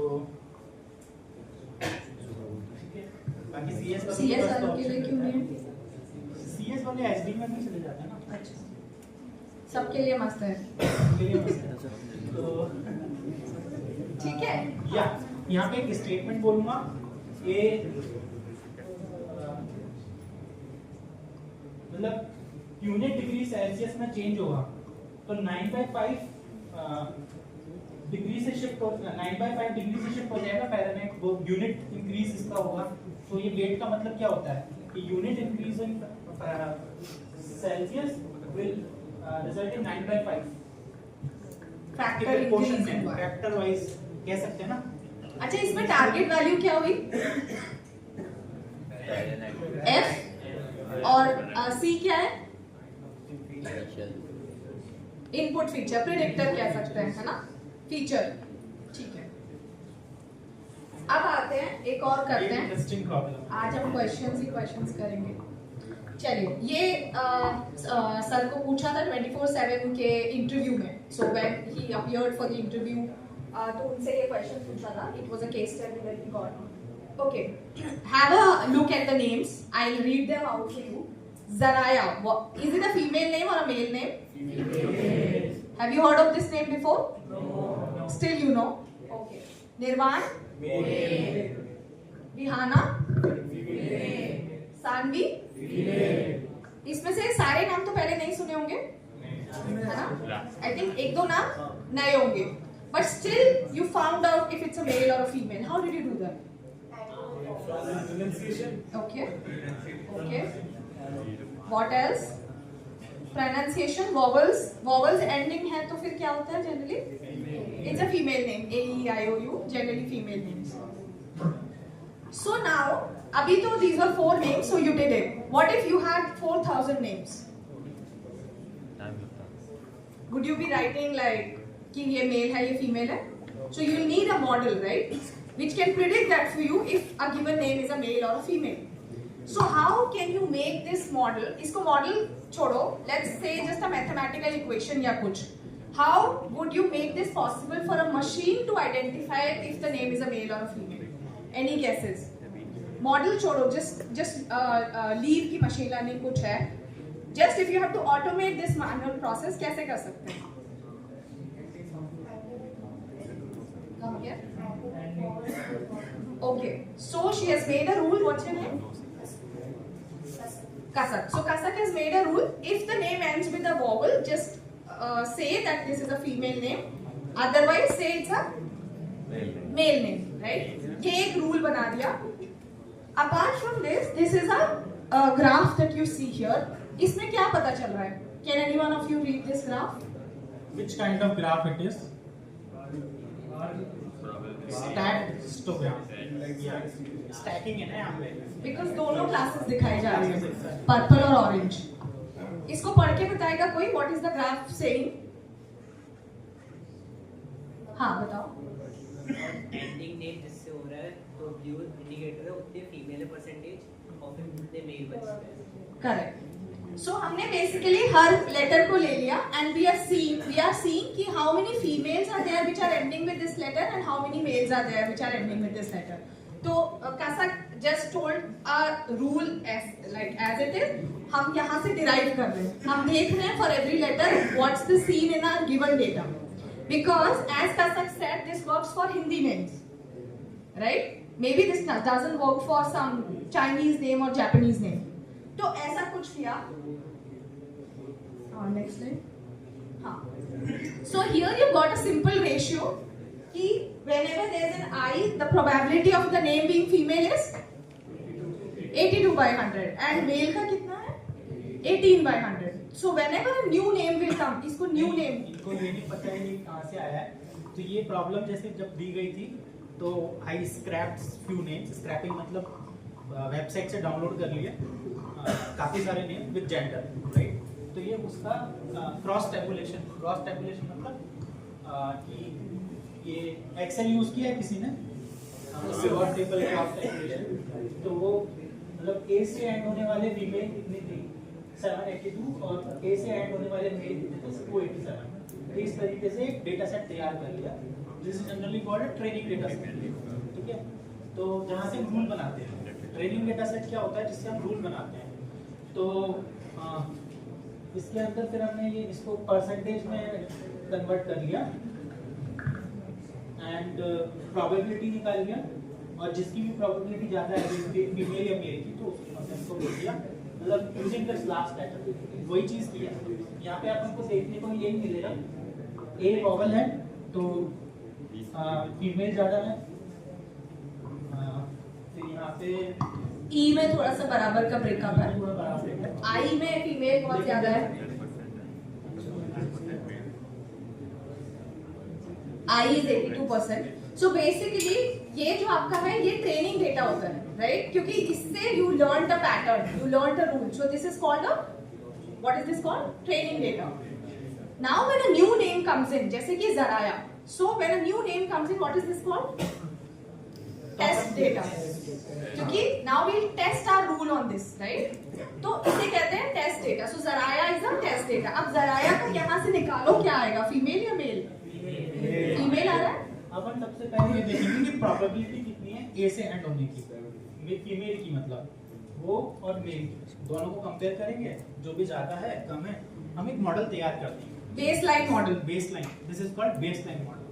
ठीक है, बाकी सीएस सीएस वालों के लिए क्यों नहीं है? सीएस वाले एसडी में भी चले जाते हैं ना। अच्छा, सबके लिए मस्त है। उनके लिए मस्त है। तो ठीक है, या यहाँ पे एक स्टेटमेंट बोलूंगा, ये मतलब यूनिट डिग्री सेल्सियस में चेंज होगा तो 9/5 डिग्री से शिफ्ट हो 9/5 डिग्री से शिफ्ट हो जाएगा फ़ारेनहाइट, वो यूनिट इंक्रीज इसका होगा। तो ये वेट का मतलब क्या होता है कि unit increase in Celsius will result in 9/5 factor increase हुआ। फैक्टर वाइज कह सकते हैं ना। अच्छा, इसमें टारगेट वैल्यू क्या हुई? एफ और सी क्या है? इनपुट फीचर, प्रेडिक्टर कह सकते हैं, है ना, फीचर। ठीक है, अब आते हैं एक और करते हैं। Interesting problem. आज हम क्वेश्चंस ही क्वेश्चंस करेंगे। चलिए, ये सर को पूछा था 24/7 के इंटरव्यू में। So when he appeared for the interview, तो उनसे ये क्वेश्चन पूछा था। It was a case study that he got. Okay, have a look at the names, I will read them out to you. Zaraya, is it a female name or a male name? Female. Have you heard of this name before? No. Still you know? Okay. Nirvan? Male. Rihana? Female. Sanvi? Female. इसमें से सारे नाम तो पहले नहीं सुने होंगे, है ना? I think एक दो नाम नए होंगे, but still you found out if it's a male or a female. How did you do that? Okay. Okay. What else? Pronunciation, vowels. Vowels ending है तो फिर क्या होता है generally? It's a female name. A, E, I, O, U. Generally female names. So now, अभी तो these were 4 names, so you did it. What if you had 4,000 names? Would you be writing like कि ये male है, ये female है? So you'll need a model, right? Which can predict that for you if a given name is a male or a female. So how can you make this model? इसको model छोड़ो, let's say just a mathematical equation या कुछ. How would you make this possible for a machine to identify if the name is a male or a female? Any guesses? Model छोड़ो, just leave की machine learning कुछ है. Just if you have to automate this manual process, कैसे कर सकते हैं? Come here. Okay, so she has made a rule. What's your name? Kasak. So Kasak has made a rule. If the name ends with a vowel, just say that this is a female name. Otherwise, say it's a male name. Right? ये एक rule बना दिया. Apart from this, this is a graph that you see here. इसमें क्या पता चल रहा है? Can any one of you read this graph? Which kind of graph it is? Statistogram. Stacking है ना यहाँ पे. Because दोनों classes दिखाई जा रही हैं, पर्पल और ऑरेंज। इसको पढ़ के बताएगा कोई? What is the graph saying? हाँ बताओ। एंडिंग नेम जिससे हो रहा है तो ब्लू इंडिकेटर है उतने फीमेल परसेंटेज और फिर उतने मेल बचते हैं। करेक्ट। सो हमने बेसिकली हर लेटर को ले लिया एंड वी आर सीइंग कि how many females are there which are ending with this letter and how many males are there which are ending with this letter. तो Kasak just told a rule as it is. हम यहाँ से derive कर रहे हैं, हम देख रहे हैं for every letter what's the scene in our given data, because as Kasak said this works for Hindi names, right? Maybe this doesn't work for some Chinese name or Japanese name. तो ऐसा कुछ किया। Next line. हाँ. So here you got a simple ratio कि whenever there is an I, the probability of the name being female is 82/100 and male का कितना है? 18/100. So whenever a new name will come, इसको new name. इनको ये नहीं पता है ये कहाँ से आया है। तो ये प्रॉब्लम जैसे जब दी गई थी तो आई स्क्रैप्ड फ्यू नेम्स। स्क्रैपिंग मतलब वेबसाइट से डाउनलोड कर लिए काफी सारे नेम विद जेंडर, राइट? तो ये उसका क्रॉस टेबुलेशन मतलब कि ये एक्सेल यूज किया है किसी ने पिवट टेबल क्रॉस कैलकुलेशन, तो वो मतलब ए से एंड होने वाले फीमेल कितनी थी 782 और ए से एंड होने वाले मेल कितने थे 287। तो इस तरीके से एक डेटा सेट तैयार कर लिया, this is generally called a training data set. ठीक है, तो जहाँ से हम रूल बनाते हैं, ट्रेनिंग डेटा सेट क्या होता है जिससे हम रूल बनाते हैं। तो इसके अंदर फिर हमने ये इसको परसेंटेज में कन्वर्ट कर लिया एंड प्रोबेबिलिटी निकाल लिया, और जिसकी भी प्रोबेबिलिटी ज्यादा है फीमेल या मेल की, तो उसको बोल दिया, मतलब यूजिंग दिस लास्ट पैटर्न वही चीज की है। यहाँ पे अपन को देखने को यही मिलेगा, ए वॉवल है तो फीमेल ज्यादा है, फिर यहाँ पे ई में थोड़ा सा बराबर का ब्रेकअप है, थोड़ा बराबर है, आई में फीमेल बहुत ज्यादा है, आई इज 82%। सो बेसिकली ये जो आपका है ये ट्रेनिंग डेटा होता है, राइट? क्योंकि इससे you learn the pattern, you learn the rule, so this is called a what is this called? Training data. Now when a new name comes in, जैसे कि Zaraya, so when a new name comes in what is this called? Test data, क्योंकि now we test our rule on this, right? तो इसे कहते हैं test data. So Zaraya is a test data. अब ज़राया का यहाँ से निकालो क्या आएगा, फीमेल या मेल? फीमेल आ रहा है। अपन सबसे पहले ये देखेंगे कि प्रोबेबिलिटी कितनी है ए से एंड होने की, फीमेल की मतलब वो और मेल की, दोनों को कंपेयर करेंगे, जो भी ज्यादा है कम है, हम एक मॉडल तैयार करते हैं, baseline model. Baseline, this is called baseline model.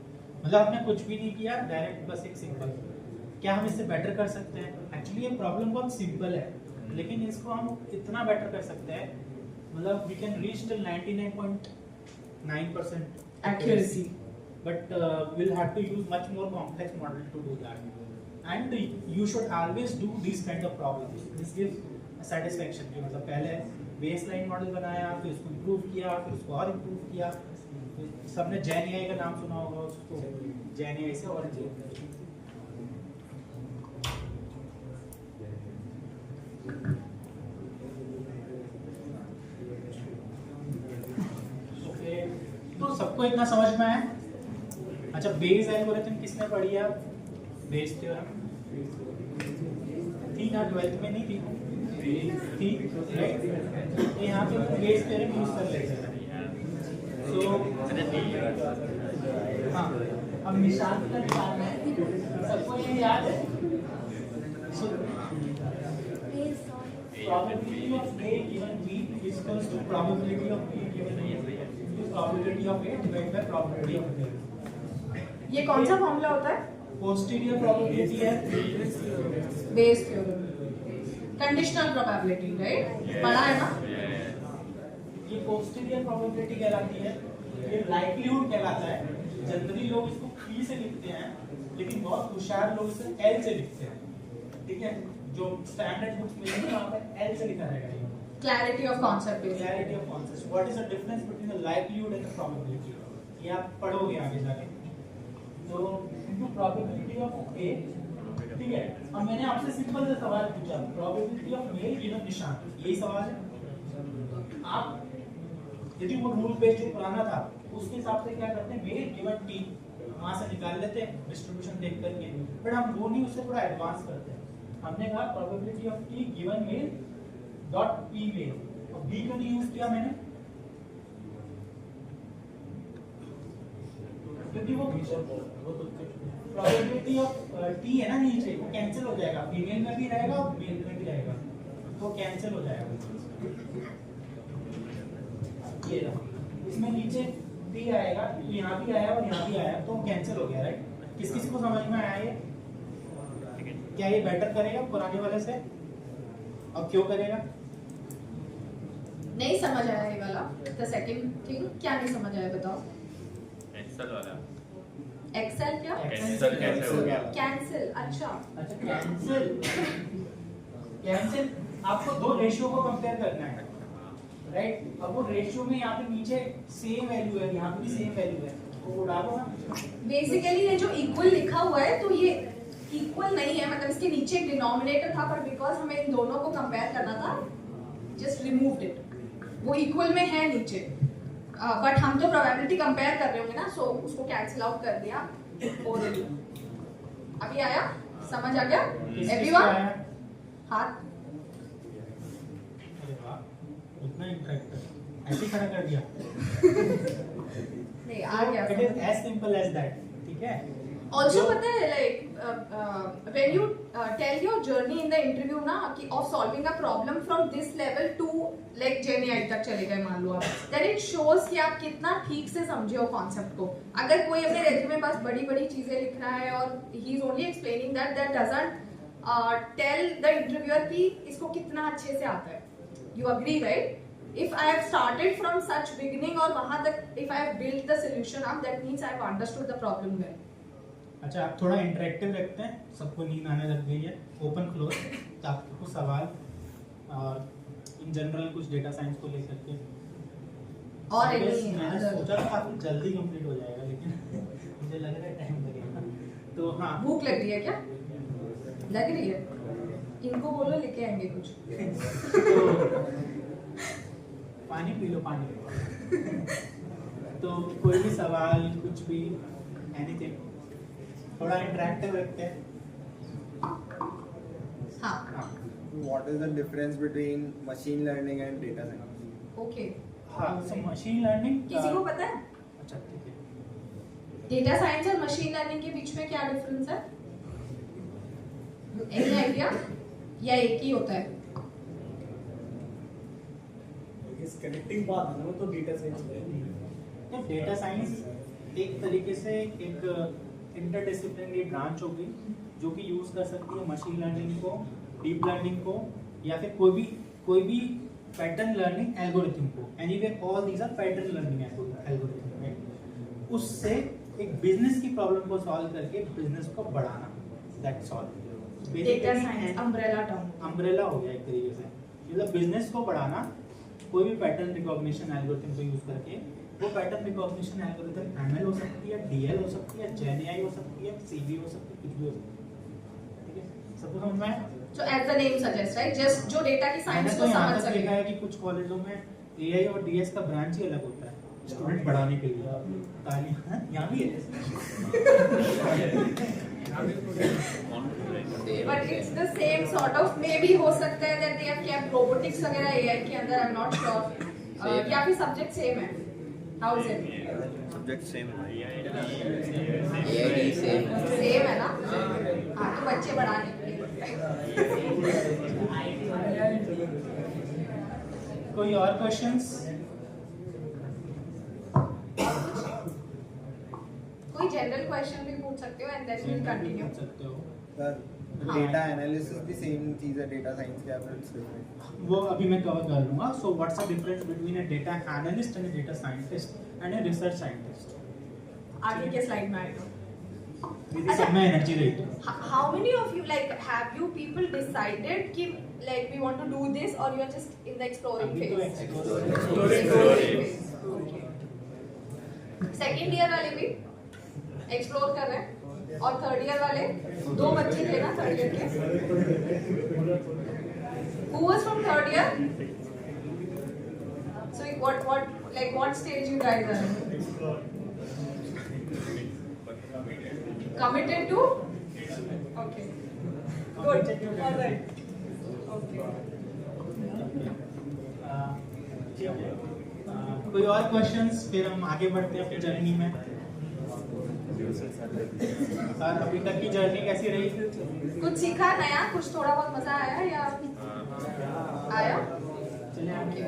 मतलब हमने कुछ भी नहीं किया, डायरेक्ट बस एक सिंपल, क्या हम इससे बेटर कर सकते हैं? एक्चुअली ये प्रॉब्लम बहुत सिंपल है, लेकिन इसको हम इतना बेटर कर सकते हैं, मतलब we can reach till 99.9% accuracy, but we'll have to use much more complex model to do that, and you should always do these kind of problems. This gives satisfaction कि मतलब पहले बेसलाइन मॉडल बनाया, फिर उसको improve किया, फिर उसको और इम्प्रूव किया। सबने जैन एआई का नाम सुना होगा, उसको जैन एआई से और तो सबको इतना समझ में आया? अच्छा, बेस एल्गोरिथम किसने पढ़ी है? बेस थ्योरम थी ना, 12th में नहीं थी? थी, राइट? तो यहाँ पे बेस थ्योरम यूज कर लेते हैं। तो हाँ, अब निशान का निशान है, सबको ये याद है? Probability of A given B is equals to probability of B given A, probability of A divided by probability of B. ये कौन सा फॉर्मूला होता है? पोस्टीरियर प्रोबेबिलिटी है, Bayes theorem, conditional probability, right? पढ़ा है ना? ये पोस्टीरियर प्रोबेबिलिटी कहलाती है, ये लाइक्लीहुड कहलाता है। जनरली लोग इसको P से लिखते हैं, लेकिन बहुत होशियार लोग इसे L से लिखते हैं, ठीक है? जो स्टैंडर्ड बुक्स में है वहाँ पे L से लिखा रहेगा। Clarity of concept, clarity of concept, what is the difference between the likelihood and the probability? ये आप पढ़ोगे आगे जाके। तो इनटू प्रोबेबिलिटी ऑफ ए, ठीक है? अब मैंने आपसे सिंपल सा सवाल पूछा, प्रोबेबिलिटी ऑफ मेल गिवन निशान, यही सवाल है। आप यदि वो रूल बेस्ड जो पुराना था उसके हिसाब से क्या करते हैं, मेल गिवन टी वहां से निकाल लेते हैं डिस्ट्रीब्यूशन देख करके, बट हम वो नहीं, उससे थोड़ा एडवांस करते हैं। हमने कहा probability of T given male dot P male, और बी को नहीं यूज किया मैंने, क्योंकि वो प्रोबेबिलिटी ऑफ टी है ना नीचे, वो कैंसिल हो जाएगा, फीमेल में भी रहेगा और मेल में भी रहेगा, तो कैंसिल हो जाएगा। ये रहा, इसमें नीचे टी आएगा, तो यहाँ भी आया और यहाँ भी आया, तो कैंसिल हो गया, राइट? किस किसी को समझ में आया ये? क्या ये बेटर करेगा पुराने वाले से, और क्यों करेगा? नहीं समझ आया ये वाला। द सेकंड थिंग क्या नहीं समझ आया बताओ? एक्सेल वाला एक्सेल क्या? कैंसिल कैसे हो गया? कैंसिल, अच्छा कैंसिल आपको दो रेशियो को कंपेयर करना है, राइट? अब वो रेशियो में यहाँ पे नीचे सेम वैल्यू है, यहाँ पे भी सेम वैल्यू है, तो वो डालो ना। बेसिकली ये जो इक्वल लिखा हुआ है तो ये इक्वल नहीं है, मतलब इसके नीचे एक डिनोमिनेटर था, पर बिकॉज हमें इन दोनों को कंपेयर करना था, जस्ट रिमूव्ड इट। वो इक्वल में है नीचे, बट हम तो प्रोबेबिलिटी कंपेयर कर रहे होंगे ना, सो उसको कैंसिल आउट कर दिया ऑलरेडी। अभी आया समझ आ गया किस चीज़ एवरीवन? का आया? हाथ अरे वाह, इतना इंटरेक्टिव, ऐसे ही खड़ा कर दिया। नहीं आ गया It is as simple as that, ठीक है? ऑल्सो जो- पता है like when you tell your journey in the interview ना कि of solving a problem from this level to like GenAI तक चले गए मान लो आप, देन इट शोज कि आप कितना ठीक से समझे हो कॉन्सेप्ट को। अगर कोई अपने रेज्यूमे में बस बड़ी बड़ी चीजें लिख रहा है और he is only explaining that doesn't tell the interviewer कि इसको कितना अच्छे से आता है। You agree right? If I have started from such beginning और वहाँ तक if I have built the solution up, that means I have understood the problem well. अच्छा, आप थोड़ा इंटरेक्टिव रखते हैं, सबको नींद आने लग गई है, ओपन क्लोज, तो आपको कुछ सवाल और इन जनरल कुछ डेटा साइंस को लेकर के। और मैंने any सोचा था काफी जल्दी कंप्लीट हो जाएगा, लेकिन मुझे लग रहा है टाइम लगेगा। तो हाँ, भूख लग रही है क्या? लग रही है? इनको बोलो लेके आएंगे कुछ। तो पानी पी लो, पानी। तो कोई भी सवाल, कुछ भी, एनीथिंग, थोड़ा इंटरेक्टिव रखते हैं। हाँ, What is the difference between machine learning and data science? Okay. हाँ, so machine learning किसी को पता है? अच्छा, ठीक है। डेटा साइंस और मशीन लर्निंग के बीच में क्या डिफरेंस है? Any idea? या एक ही होता है? कनेक्टिंग बात है ना, वो तो डेटा साइंस है। तो डेटा साइंस एक तरीके से एक इंटरडिसिप्लिनरी ब्रांच होगी जो कि यूज कर सकती है मशीन लर्निंग को, डीप लर्निंग को, या फिर कोई भी पैटर्न लर्निंग एल्गोरिथम को। Anyway all these are pattern learning algorithm, right? उससे एक बिजनेस की प्रॉब्लम को सॉल्व करके बिजनेस को बढ़ाना, that's all. Data science umbrella term. Umbrella हो गया एक तरीके से, मतलब बिजनेस को बढ़ाना कोई भी पैटर्न रिकॉग्निशन एल्गोरिथम को यूज करके। वो पैटर्न रिकॉग्निशन एल्गोरिथम एमएल हो सकती है, डीएल हो सकती है, जेएनआई हो सकती है, सीवी हो सकती है, कुछ भी हो सकती है, ठीक है? सबको समझ में आया? So as the name suggests, right? Just जो डेटा की मैंने साइंस तो को यहाँ समझ तक सके। देखा है कि कुछ कॉलेजों में एआई और डीएस का ब्रांच ही अलग होता है स्टूडेंट बढ़ाने के लिए। तालियां यहाँ भी है। But it's the same sort of, maybe हो सकता है that they have kept robotics वगैरह AI के अंदर, I'm not sure. या फिर सब्जेक्ट सेम है? How is it? Subject same. AID same. Same है ना? हाँ, तो बच्चे बढ़ाने के लिए। कोई और क्वेश्चंस? कोई जनरल क्वेश्चन भी पूछ सकते हो and then we'll continue. पूछ सकते हो। Sir, data analysis भी same चीज है data science के अंदर different. वो अभी मैं कवर कर लूंगा। So what's the difference between a data analyst and a data scientist and a research scientist? आगे के स्लाइड में आएगा। मेरी सब में एनर्जी रही। How many of you like have you people decided कि like we want to do this or you are just in the exploring अभी तो phase? Explore. Okay. Second year वाले भी एक्सप्लोर कर रहे हैं और थर्ड ईयर वाले दो बच्चे थे ना थर्ड ईयर के। Who was from third year? So what stage you guys are in? Committed to? Okay. Good. All right. Okay. कोई और क्वेश्चंस? फिर हम आगे बढ़ते हैं अपनी जर्नी में। सर, अभी तक की जर्नी कैसी रही? कुछ सीखा नया, कुछ थोड़ा बहुत मजा आया या आया? चलिए आगे।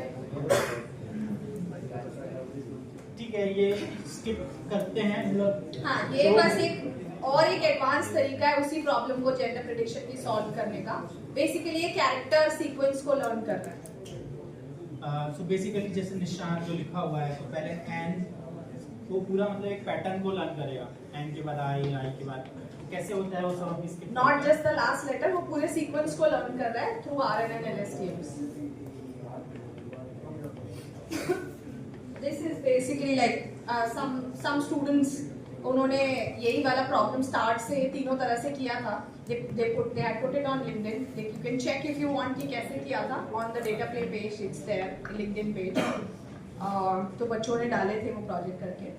ठीक है, ये स्किप करते हैं, मतलब हाँ, ये बस एक एडवांस तरीका है उसी प्रॉब्लम को जेंडर प्रेडिक्शन की सॉल्व करने का। बेसिकली ये कैरेक्टर सीक्वेंस को लर्न कर रहा है। सो बेसिकली जैसे निशान जो लिखा हुआ है, तो पहले एन, वो पूरा मतलब एक पैटर्न को लर्न करेगा। एन के बाद आई, आई के बाद कैसे होता है वो सब अभी skip. Not just the last letter, वो पूरे सीक्वेंस को लर्न कर रहा है through RNN LSTMs। This is basically like some students, उन्होंने यही वाला प्रॉब्लम स्टार्ट से तीनों तरह से किया था। They had put it on LinkedIn. You can check if you want कि कैसे किया था on the data play page. It's there, LinkedIn page. तो बच्चों ने डाले थे वो प्रोजेक्ट करके।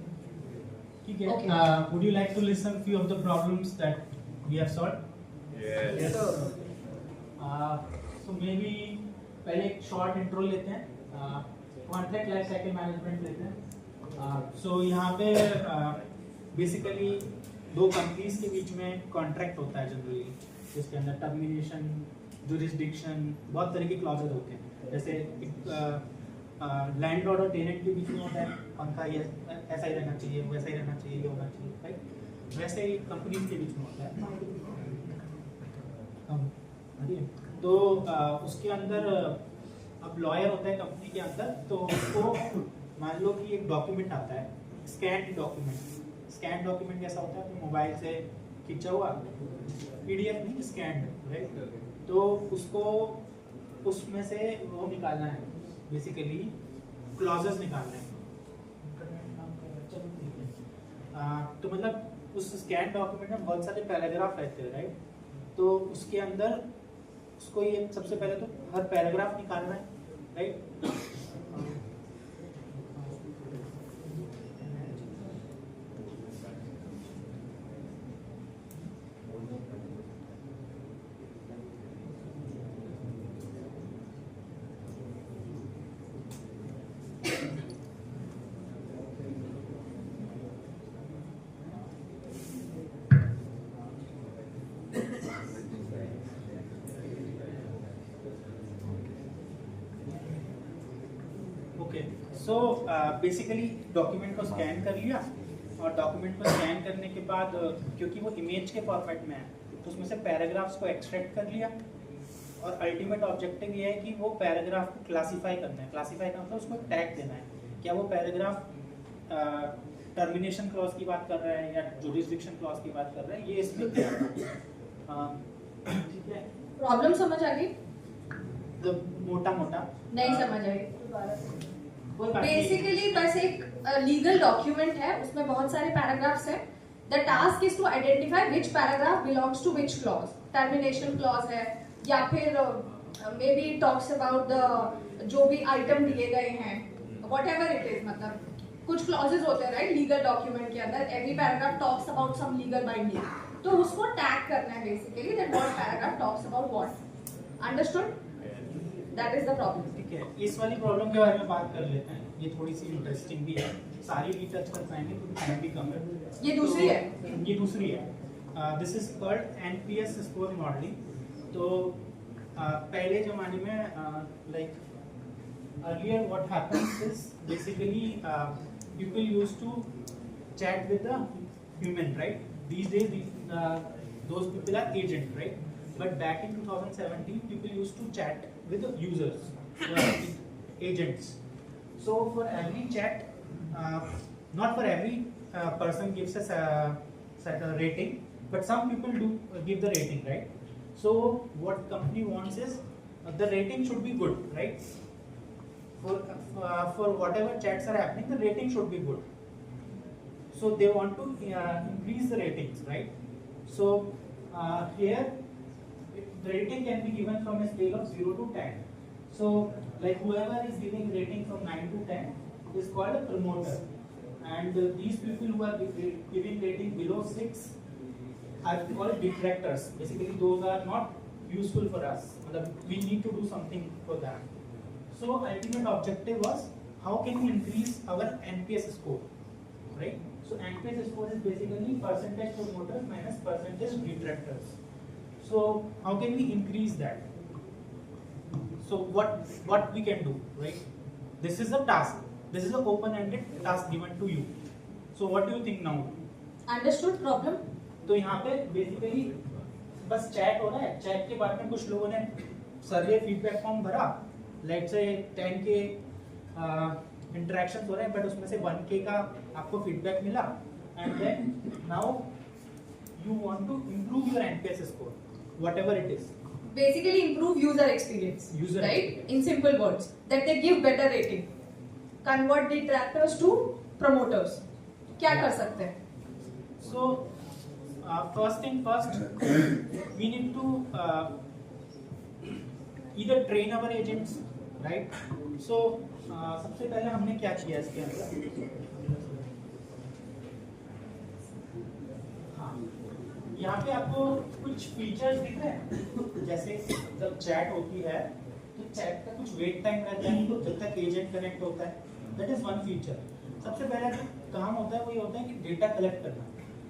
ठीक है। Okay. Would you like to listen few of the problems that we have solved? Yes. So maybe पहले एक शॉर्ट इंट्रो लेते हैं, कॉन्ट्रैक्ट लाइफ साइकिल मैनेजमेंट लेते हैं। सो यहाँ पे बेसिकली दो कंपनीज के बीच में कॉन्ट्रैक्ट होता है जनरली, जिसके अंदर टर्मिनेशन, जुरिस्डिक्शन, बहुत तरह के क्लॉजेज होते हैं। जैसे लैंडलॉर्ड और टेनेंट के बीच में होता है पंखा, ये ऐसा ही रहना चाहिए, वैसा ही रहना चाहिए, ये होना चाहिए, राइट? वैसे ही कंपनीज के बीच में होता है। तो उसके अंदर अब लॉयर होता है कंपनी के अंदर, तो उसको मान लो कि एक डॉक्यूमेंट आता है, स्कैन डॉक्यूमेंट। स्कैन डॉक्यूमेंट कैसा होता है? तो मोबाइल से खींचा हुआ पीडीएफ नहीं, स्कैन, राइट? तो उसको उसमें से वो निकालना है, बेसिकली क्लॉजेस निकालना है। तो मतलब उस स्कैन डॉक्यूमेंट में बहुत सारे पैराग्राफ रहते हैं, राइट? तो उसके अंदर उसको ये सबसे पहले तो हर पैराग्राफ निकालना है, राइट? सो बेसिकली डॉक्यूमेंट को स्कैन कर लिया, और डॉक्यूमेंट को स्कैन करने के बाद क्योंकि वो इमेज के फॉर्मेट में है, तो उसमें से पैराग्राफ्स को एक्सट्रैक्ट कर लिया, और अल्टीमेट ऑब्जेक्टिव ये है कि वो पैराग्राफ को क्लासीफाई करना है। क्लासीफाई का मतलब उसको टैग देना है, क्या वो पैराग्राफ टर्मिनेशन क्लॉज की बात कर रहा है या जुरिस्डिक्शन क्लॉज की बात कर रहा है, ये इसमें ठीक है। प्रॉब्लम समझ आ गई? तो मोटा मोटा नहीं समझ आई। कोई बात नहीं। बेसिकली बस एक लीगल डॉक्यूमेंट है, उसमें बहुत सारे पैराग्राफ्स हैं। The task is to identify which paragraph belongs to which clause. Termination clause है, या फिर maybe talks about the जो भी आइटम दिए गए हैं, व्हाटएवर इट इज। मतलब कुछ क्लॉजेस होते हैं, राइट, लीगल डॉक्यूमेंट के अंदर। Every paragraph talks about some legal binding, तो उसको टैग करना है basically, that what paragraph talks about what. Understood? That is the problem. ठीक है, इस वाली प्रॉब्लम के बारे में बात कर लेते हैं। ये थोड़ी सी इंटरेस्टिंग भी है, सारी भी टच कर पाएंगे तो टाइम भी कम है। ये दूसरी है। ये दूसरी है। This is called NPS score modelling. तो पहले जमाने में like earlier what happens is basically people used to chat with the human, right? These days those people are agent, right? But back in 2017 people used to chat with the users, agents. So for every chat, not for every person gives us a rating, but some people do give the rating, right? So what company wants is the rating should be good, right? For whatever chats are happening, the rating should be good. So they want to increase the ratings, right? So here the rating can be given from a scale of 0 to 10. So like whoever is giving rating from 9 to 10 is called a promoter, and these people who are giving rating below 6 are called detractors. Basically those are not useful for us. We need to do something for them. So ultimate objective was how can we increase our NPS score, right? So NPS score is basically percentage promoters minus percentage detractors. So how can we increase that? So what we can do, right? This is a task. This is an open-ended task given to you. So what do you think now? Understood problem? तो यहाँ पे basically बस chat हो रहा है। Chat के बाद में कुछ लोगों ने सर्वे फीडबैक फॉर्म भरा, लेट्स से 10 के इंटरेक्शन हो रहे हैं, बट उसमें से 1K का आपको फीडबैक मिला, and then now you want to improve your NPS score, whatever it is. Basically improve user experience, User right? experience. In simple words, that they give better rating, convert detractors to promoters. क्या कर सकते हैं? So first thing first, we need to either train our agents, right? So सबसे पहले हमने क्या किया इसके अंदर, हाँ, यहाँ पे आपको कुछ फीचर्स दिख रहे हैं, जैसे जब चैट होती है तो चैट का कुछ वेट टाइम रहता है तो जब तक एजेंट कनेक्ट होता है, दैट इज वन फीचर। सबसे पहला जो काम होता है वो ये होता है कि डेटा कलेक्ट करना।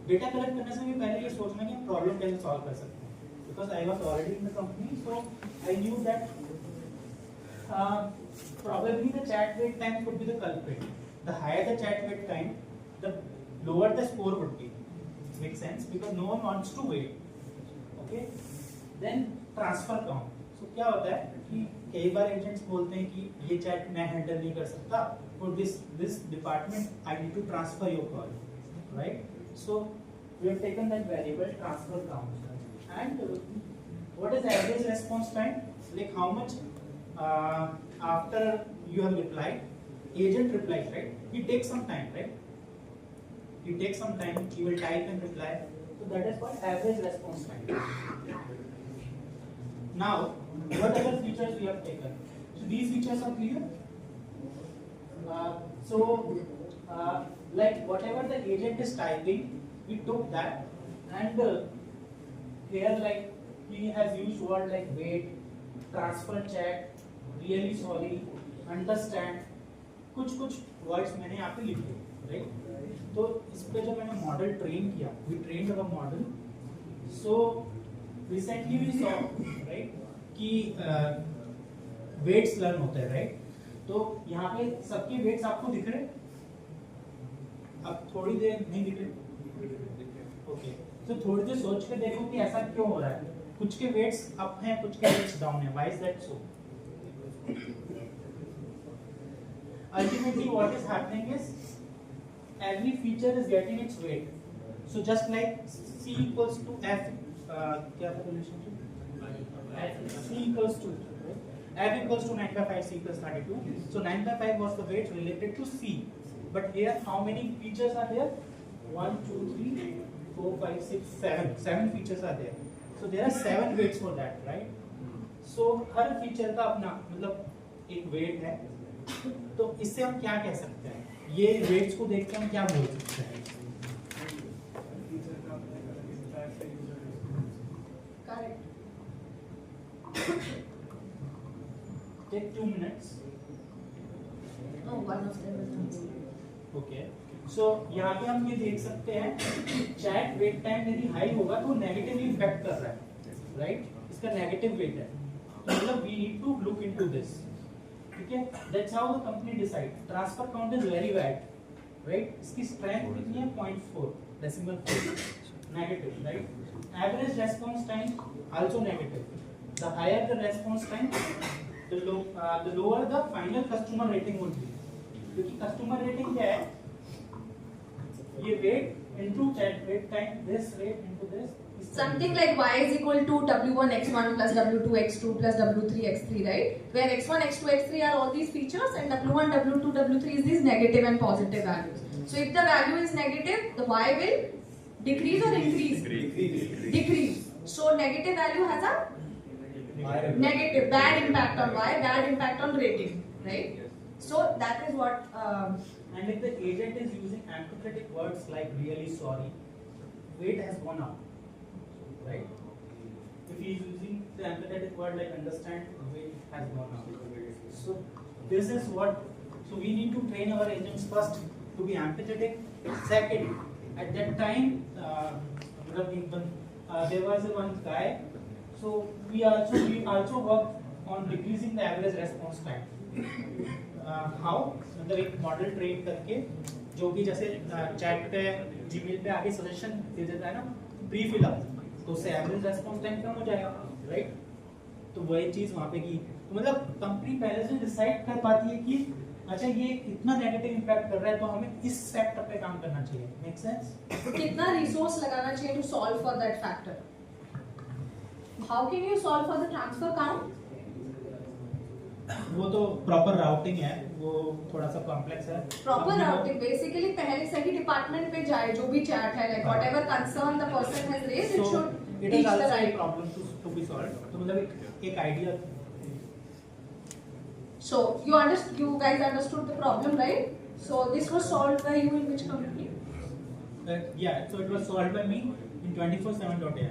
डेटा कलेक्ट करने से भी पहले ये सोचना कि हम प्रॉब्लम कैसे सॉल्व कर सकते हैं, because I was already in the company, so I knew that probably the chat wait time could be the culprit. The higher the chat wait time, the lower the score would be. Makes sense because no one wants to wait. Okay. Then transfer count. So क्या होता है कि कई बार agents बोलते हैं कि ये chat मैं हैंडल नहीं कर सकता, for this department I need to transfer your call, right? So we have taken that variable transfer count. And what is average response time? Like how much after you have replied, agent replies, right? He takes some time, right? He takes some time, he will type and reply. So that is called average response time. Now, what other features we have taken? So these features are clear. Like whatever the agent is typing, we took that, and here like he has used word like wait, transfer chat, really sorry, understand, कुछ words मैंने यहाँ पे लिखे, right? तो इस पे जब मैंने मॉडल ट्रेन किया, we trained our model, so recently we saw, right, कि वेट्स लर्न होते हैं, राइट? तो यहाँ पे सबके वेट्स आपको दिख रहे? अब थोड़ी देर नहीं दिख रहे? ओके, तो थोड़ी देर सोच के देखो कि ऐसा क्यों हो रहा है। कुछ के वेट्स अप हैं, कुछ के वेट्स डाउन है। Why is that so? Ultimately, what is happening is every feature is getting its weight. So just like C equals to F, क्या था relationship? C equals to F equals to 9/5, C plus 32. So 9/5 was the weight related to C. But here, how many features are there? 1, 2, 3, 4, 5, 6, 7. 7 features are there. So there are 7 weights for that, right? So her feature का अपना मतलब एक wait है। तो इससे हम क्या कह सकते हैं? ये वेट्स को देख के हम क्या बोल सकते हैं? Correct. Take 2 minutes. Oh, one of them is Okay. So यहाँ पे हम ये देख सकते हैं चैट वेट टाइम यदि हाई होगा तो नेगेटिवली इफेक्ट कर रहा है, राइट? इसका नेगेटिव वेट है, तो मतलब we need to look into this, ठीक है? That's how the company decide. Transfer count is very bad, right? इसकी स्ट्रेंथ कितनी है? 0.4 decimal 4 negative, right? Average response time also negative. The higher the response time, the lower the final customer rating would be, क्योंकि customer rating क्या है? ये wait into chat wait time, this wait into this, something like y is equal to w1 x1 plus w2 x2 plus w3 x3, right? Where x1 x2 x3 are all these features and w1 w2 w3 is these negative and positive values. So if the value is negative, the y will decrease or increase? Decrease. So negative value has a negative, bad impact on y, bad impact on rating, right? So that is what and if the agent is using empathetic words like really sorry, weight has gone up, right? If he is using the empathetic word like understand, weight has gone up. So this is what, so we need to train our agents first to be empathetic. Second, at that time there was one guy, so we also worked on decreasing the average response time. How? मतलब एक model train करके, जो भी जैसे chat पे Gmail पे आगे suggestion दे देता है ना, प्री फिल अप, तो उससे एवरेज रेस्पॉन्स टाइम कम हो जाएगा, राइट? तो वही चीज वहाँ पे की, तो मतलब कंपनी पहले से डिसाइड कर पाती है कि अच्छा ये इतना नेगेटिव इम्पैक्ट कर रहा है तो हमें इस फैक्टर पे काम करना चाहिए। Make sense? कितना रिसोर्स लगाना चाहिए to solve for that factor? How can you solve for the transfer count? वो तो प्रॉपर राउटिंग है, वो थोड़ा सा कॉम्प्लेक्स है। प्रॉपर राउटिंग बेसिकली पहले से ही डिपार्टमेंट पे जाए, जो भी चैट है, like whatever concern the person has raised, it should it is also a problem to be solved. तो मतलब एक idea. So you guys understood the problem, right? So this was solved by you in which company? Yeah, so it was solved by me in 24/7.ai.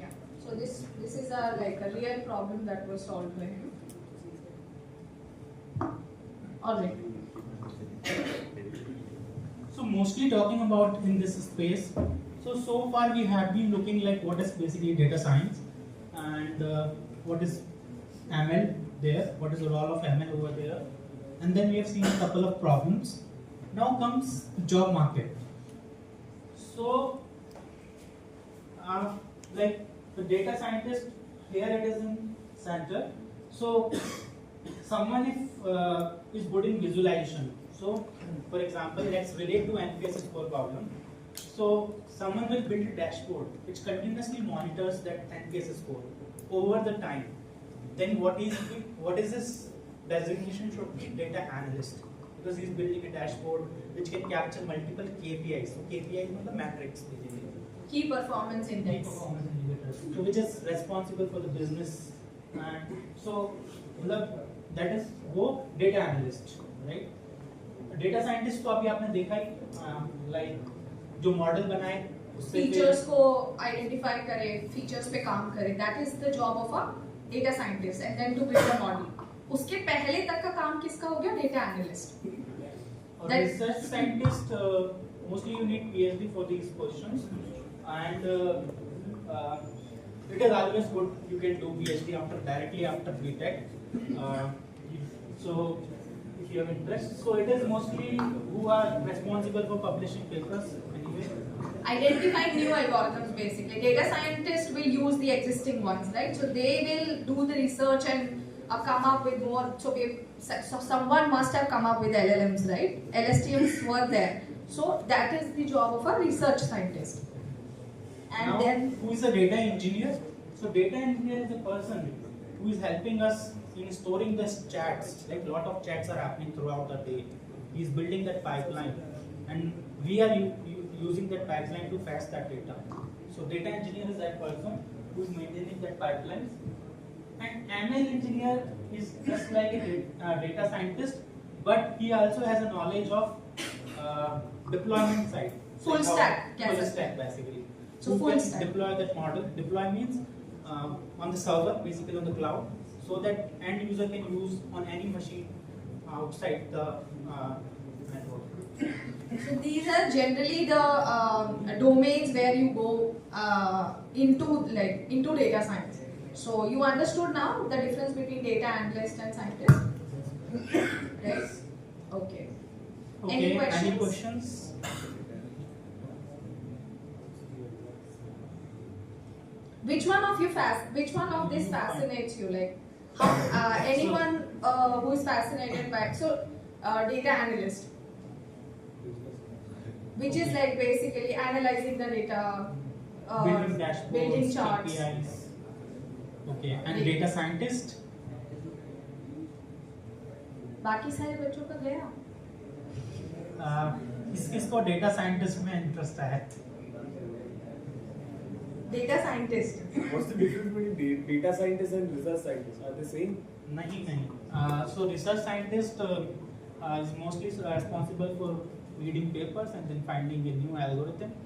Yeah. So this is a like a real problem that was solved by him. All right. So mostly talking about in this space. So far we have been looking like what is basically data science and what is ML there, what is the role of ML over there, and then we have seen a couple of problems. Now comes the job market. So like the data scientist, here it is in center. So someone if is good in visualization. So for example, let's relate to NPS score problem. So someone will build a dashboard which continuously monitors that NPS score over the time. Then what is his designation should be data analyst, because he's building a dashboard which can capture multiple KPIs. So KPIs are the metrics basically. Key performance Key index. performance indicators. So which is responsible for the business. And so that is वो data analyst, right? Data scientist को अभी आपने देखा ही like जो model बनाए उससे features को identify करे, फीचर्स पे काम करे, that is the job of a data scientist and then to build a model. उसके पहले तक का काम किसका हो गया? Data analyst. और research scientist mostly you need PhD for these positions, and it is always good you can do PhD directly after BTech. So if you have interest, so it is mostly who are responsible for publishing papers anyway. Identifying new algorithms basically. Data scientists will use the existing ones, right? So they will do the research and come up with more. So someone must have come up with LLMs, right? LSTMs were there. So that is the job of a research scientist. And now, then who is a data engineer? So data engineer is the person who is helping us in storing the chats. Like a lot of chats are happening throughout the day. He is building that pipeline, and we are using that pipeline to fetch that data. So data engineer is that person who is maintaining that pipeline. And ML engineer is just like a data scientist, but he also has a knowledge of deployment side. Full Like stack, full stack basically. So who full can stack. deploy that model. Deploy means on the server, basically on the cloud, so that end user can use on any machine outside the network. So these are generally the domains where you go into data science. So you understood now the difference between data analyst and scientist, right? Okay. Any questions? Any questions? Which one of this fascinates you? Like, how, anyone who is fascinated by data analyst, which is like basically analyzing the data, Building dashboards, building charts. KPIs. Okay, and data scientist? बाकी सारे बच्चों का गया. किसको data scientist में interest है? Data scientist. What's the difference between data scientist and research scientist? Are they same? नहीं. So research scientist is mostly responsible for reading papers and then finding a new algorithm.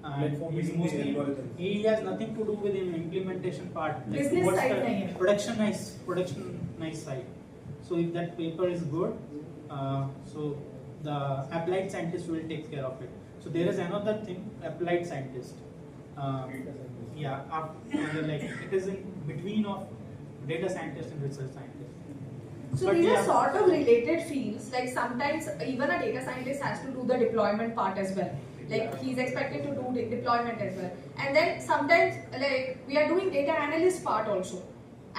Like for building the algorithm. He has nothing to do with the implementation part. Like Business what's side the नहीं है. productionized side. So if that paper is good, so the applied scientist will take care of it. So there is another thing, applied scientist. Like it is in between of data scientist and research scientist. So But these yeah. are sort of related fields. Like sometimes even a data scientist has to do the deployment part as well. Like he's expected to do the deployment as well. And then sometimes like we are doing data analyst part also.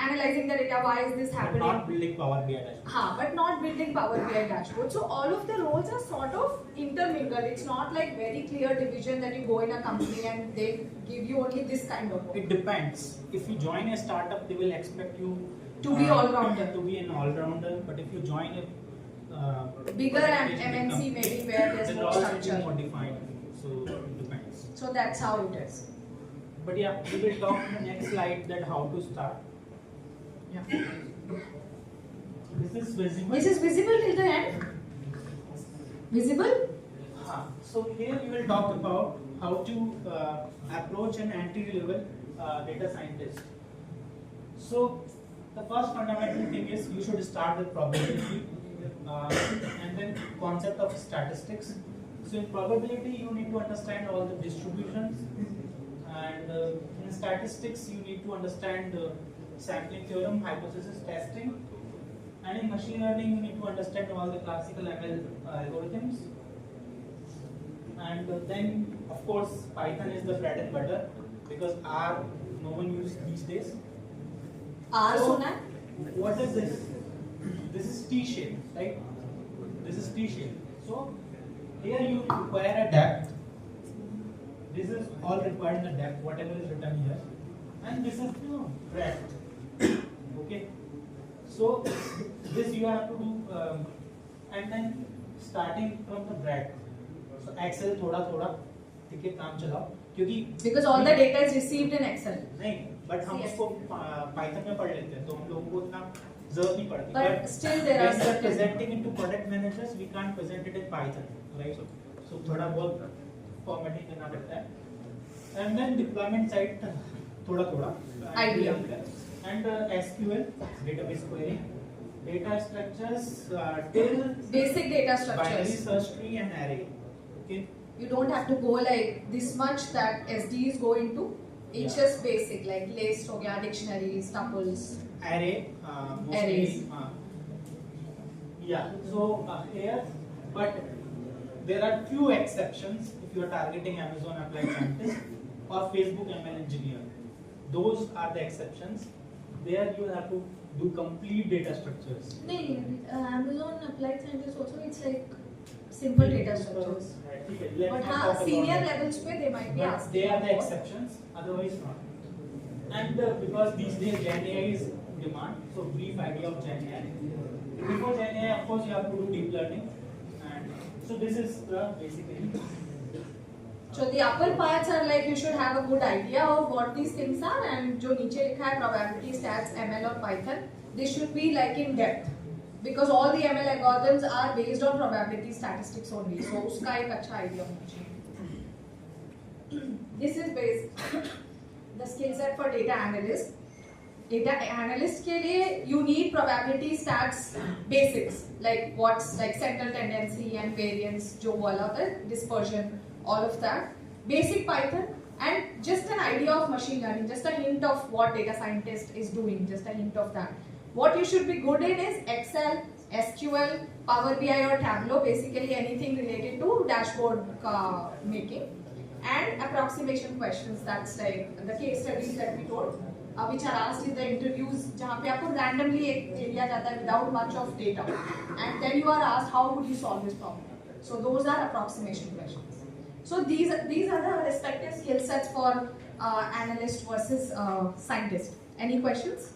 Analyzing the data, why is this But happening? not building Power BI dashboard. But not building Power BI dashboard. So all of the roles are sort of intermingled. It's not like very clear division that you go in a company and they give you only this kind of work. It depends. If you join a startup, they will expect you To be all-rounder. To be an all-rounder. But if you join a Bigger MNC maybe where there's the more roles will be structure. more defined. So it depends. So that's how it is. But yeah, we will talk in the next slide that how to start. Yeah. This is visible. This is visible till the end? Visible? So here we will talk about how to approach an entry-level data scientist. So the first fundamental thing is you should start with probability and then concept of statistics. So in probability you need to understand all the distributions, and in statistics you need to understand sampling theorem, hypothesis testing, and in machine learning you need to understand all the classical ML algorithms. And then of course Python is the bread and butter because R no one uses these days. R So, सुना है? what is this? This is T shape, right? This is T shape. So here you require a depth. This is all required in the depth, whatever is written here, and this is breadth. Okay. So this you have to do, and then starting from the breadth. So Excel थोड़ा ठीक है काम चलाओ क्योंकि Because all the data is received in Excel. नहीं, but हम Yes. उसको Python में पढ़ लेते हैं तो हम लोगों को इतना जरूरत नहीं पड़ती. But still there are when we are certain- presenting into product managers, we can't present it in Python, right? So थोड़ा बहुत formatting करना पड़ता है. And then deployment side थोड़ा Idea. and SQL database query, data structures till Basic data binary structures. search tree and array. Okay. You don't have to go like this much that SDs go into. It's Yeah. just basic like list हो गया, dictionaries, tuples. Array mostly. Arrays. Yeah. So here, but there are few exceptions if you are targeting Amazon Applied Scientist or Facebook ML Engineer. Those are the exceptions. There you have to do complete data structures. Amazon Applied Scientist also it's like simple data structures. Let's But not हाँ, talk about senior that. levels पे they might be But asking. they are the for more. exceptions, otherwise not. And because these days GenAI is in demand, so brief idea of GenAI. Before GenAI, of course, you have to do deep learning, and so this is the basically. So the upper parts are like you should have a good idea of what these things are, and जो नीचे लिखा है probability, stats, ML और Python, this should be like in depth. Because all the ML algorithms are based on probability statistics only, so उसका एक अच्छा idea होना चाहिए. This is based the skill set for data analyst. Data analyst के लिए you need probability stats basics like what's like central tendency and variance जो वाला होता है dispersion, all of that. Basic Python and just an idea of machine learning, just a hint of what data scientist is doing, just a hint of that. What you should be good in is Excel, SQL, Power BI or Tableau, basically anything related to dashboard making, and approximation questions. That's like the case studies that we told, which are asked in the interviews, जहाँ पे आपको randomly एक लिया जाता है without much of data, and then you are asked how would you solve this problem. So those are approximation questions. So these are the respective skill sets for analyst versus scientist. Any questions?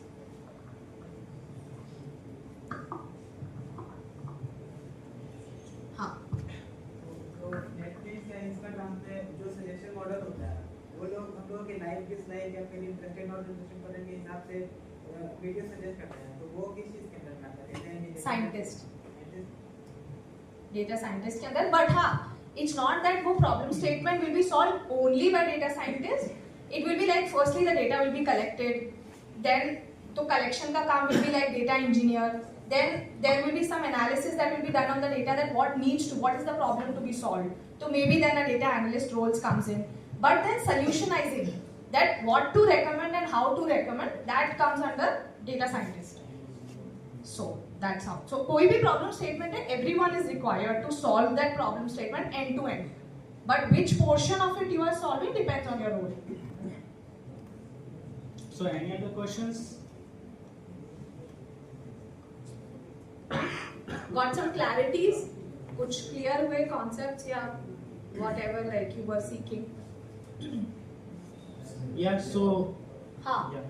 Science का काम पे जो selection model होता है वो लोग हम लोग के लाइफ किस लाइफ या फिर इंटरेस्टेड और इंटरेस्टेड पढ़ने के हिसाब से वीडियो सजेस्ट करते हैं तो वो किस चीज के अंदर आता है साइंटिस्ट डेटा साइंटिस्ट के अंदर बट हाँ it's not that वो problem statement will be solved only by data scientist. It will be like firstly the data will be collected, then तो collection का काम will be like data engineer, then there will be some analysis that will be done on the data that what is the problem to be solved. So maybe then a data analyst roles comes in, but then solutionizing that what to recommend and how to recommend that comes under data scientist. So that's how. So कोई भी problem statement है, everyone is required to solve that problem statement end to end. But which portion of it you are solving depends on your role. So any other questions? Got some clarities? कुछ clear हुए concepts या whatever like you were seeking? Yeah. So. हाँ. Yeah.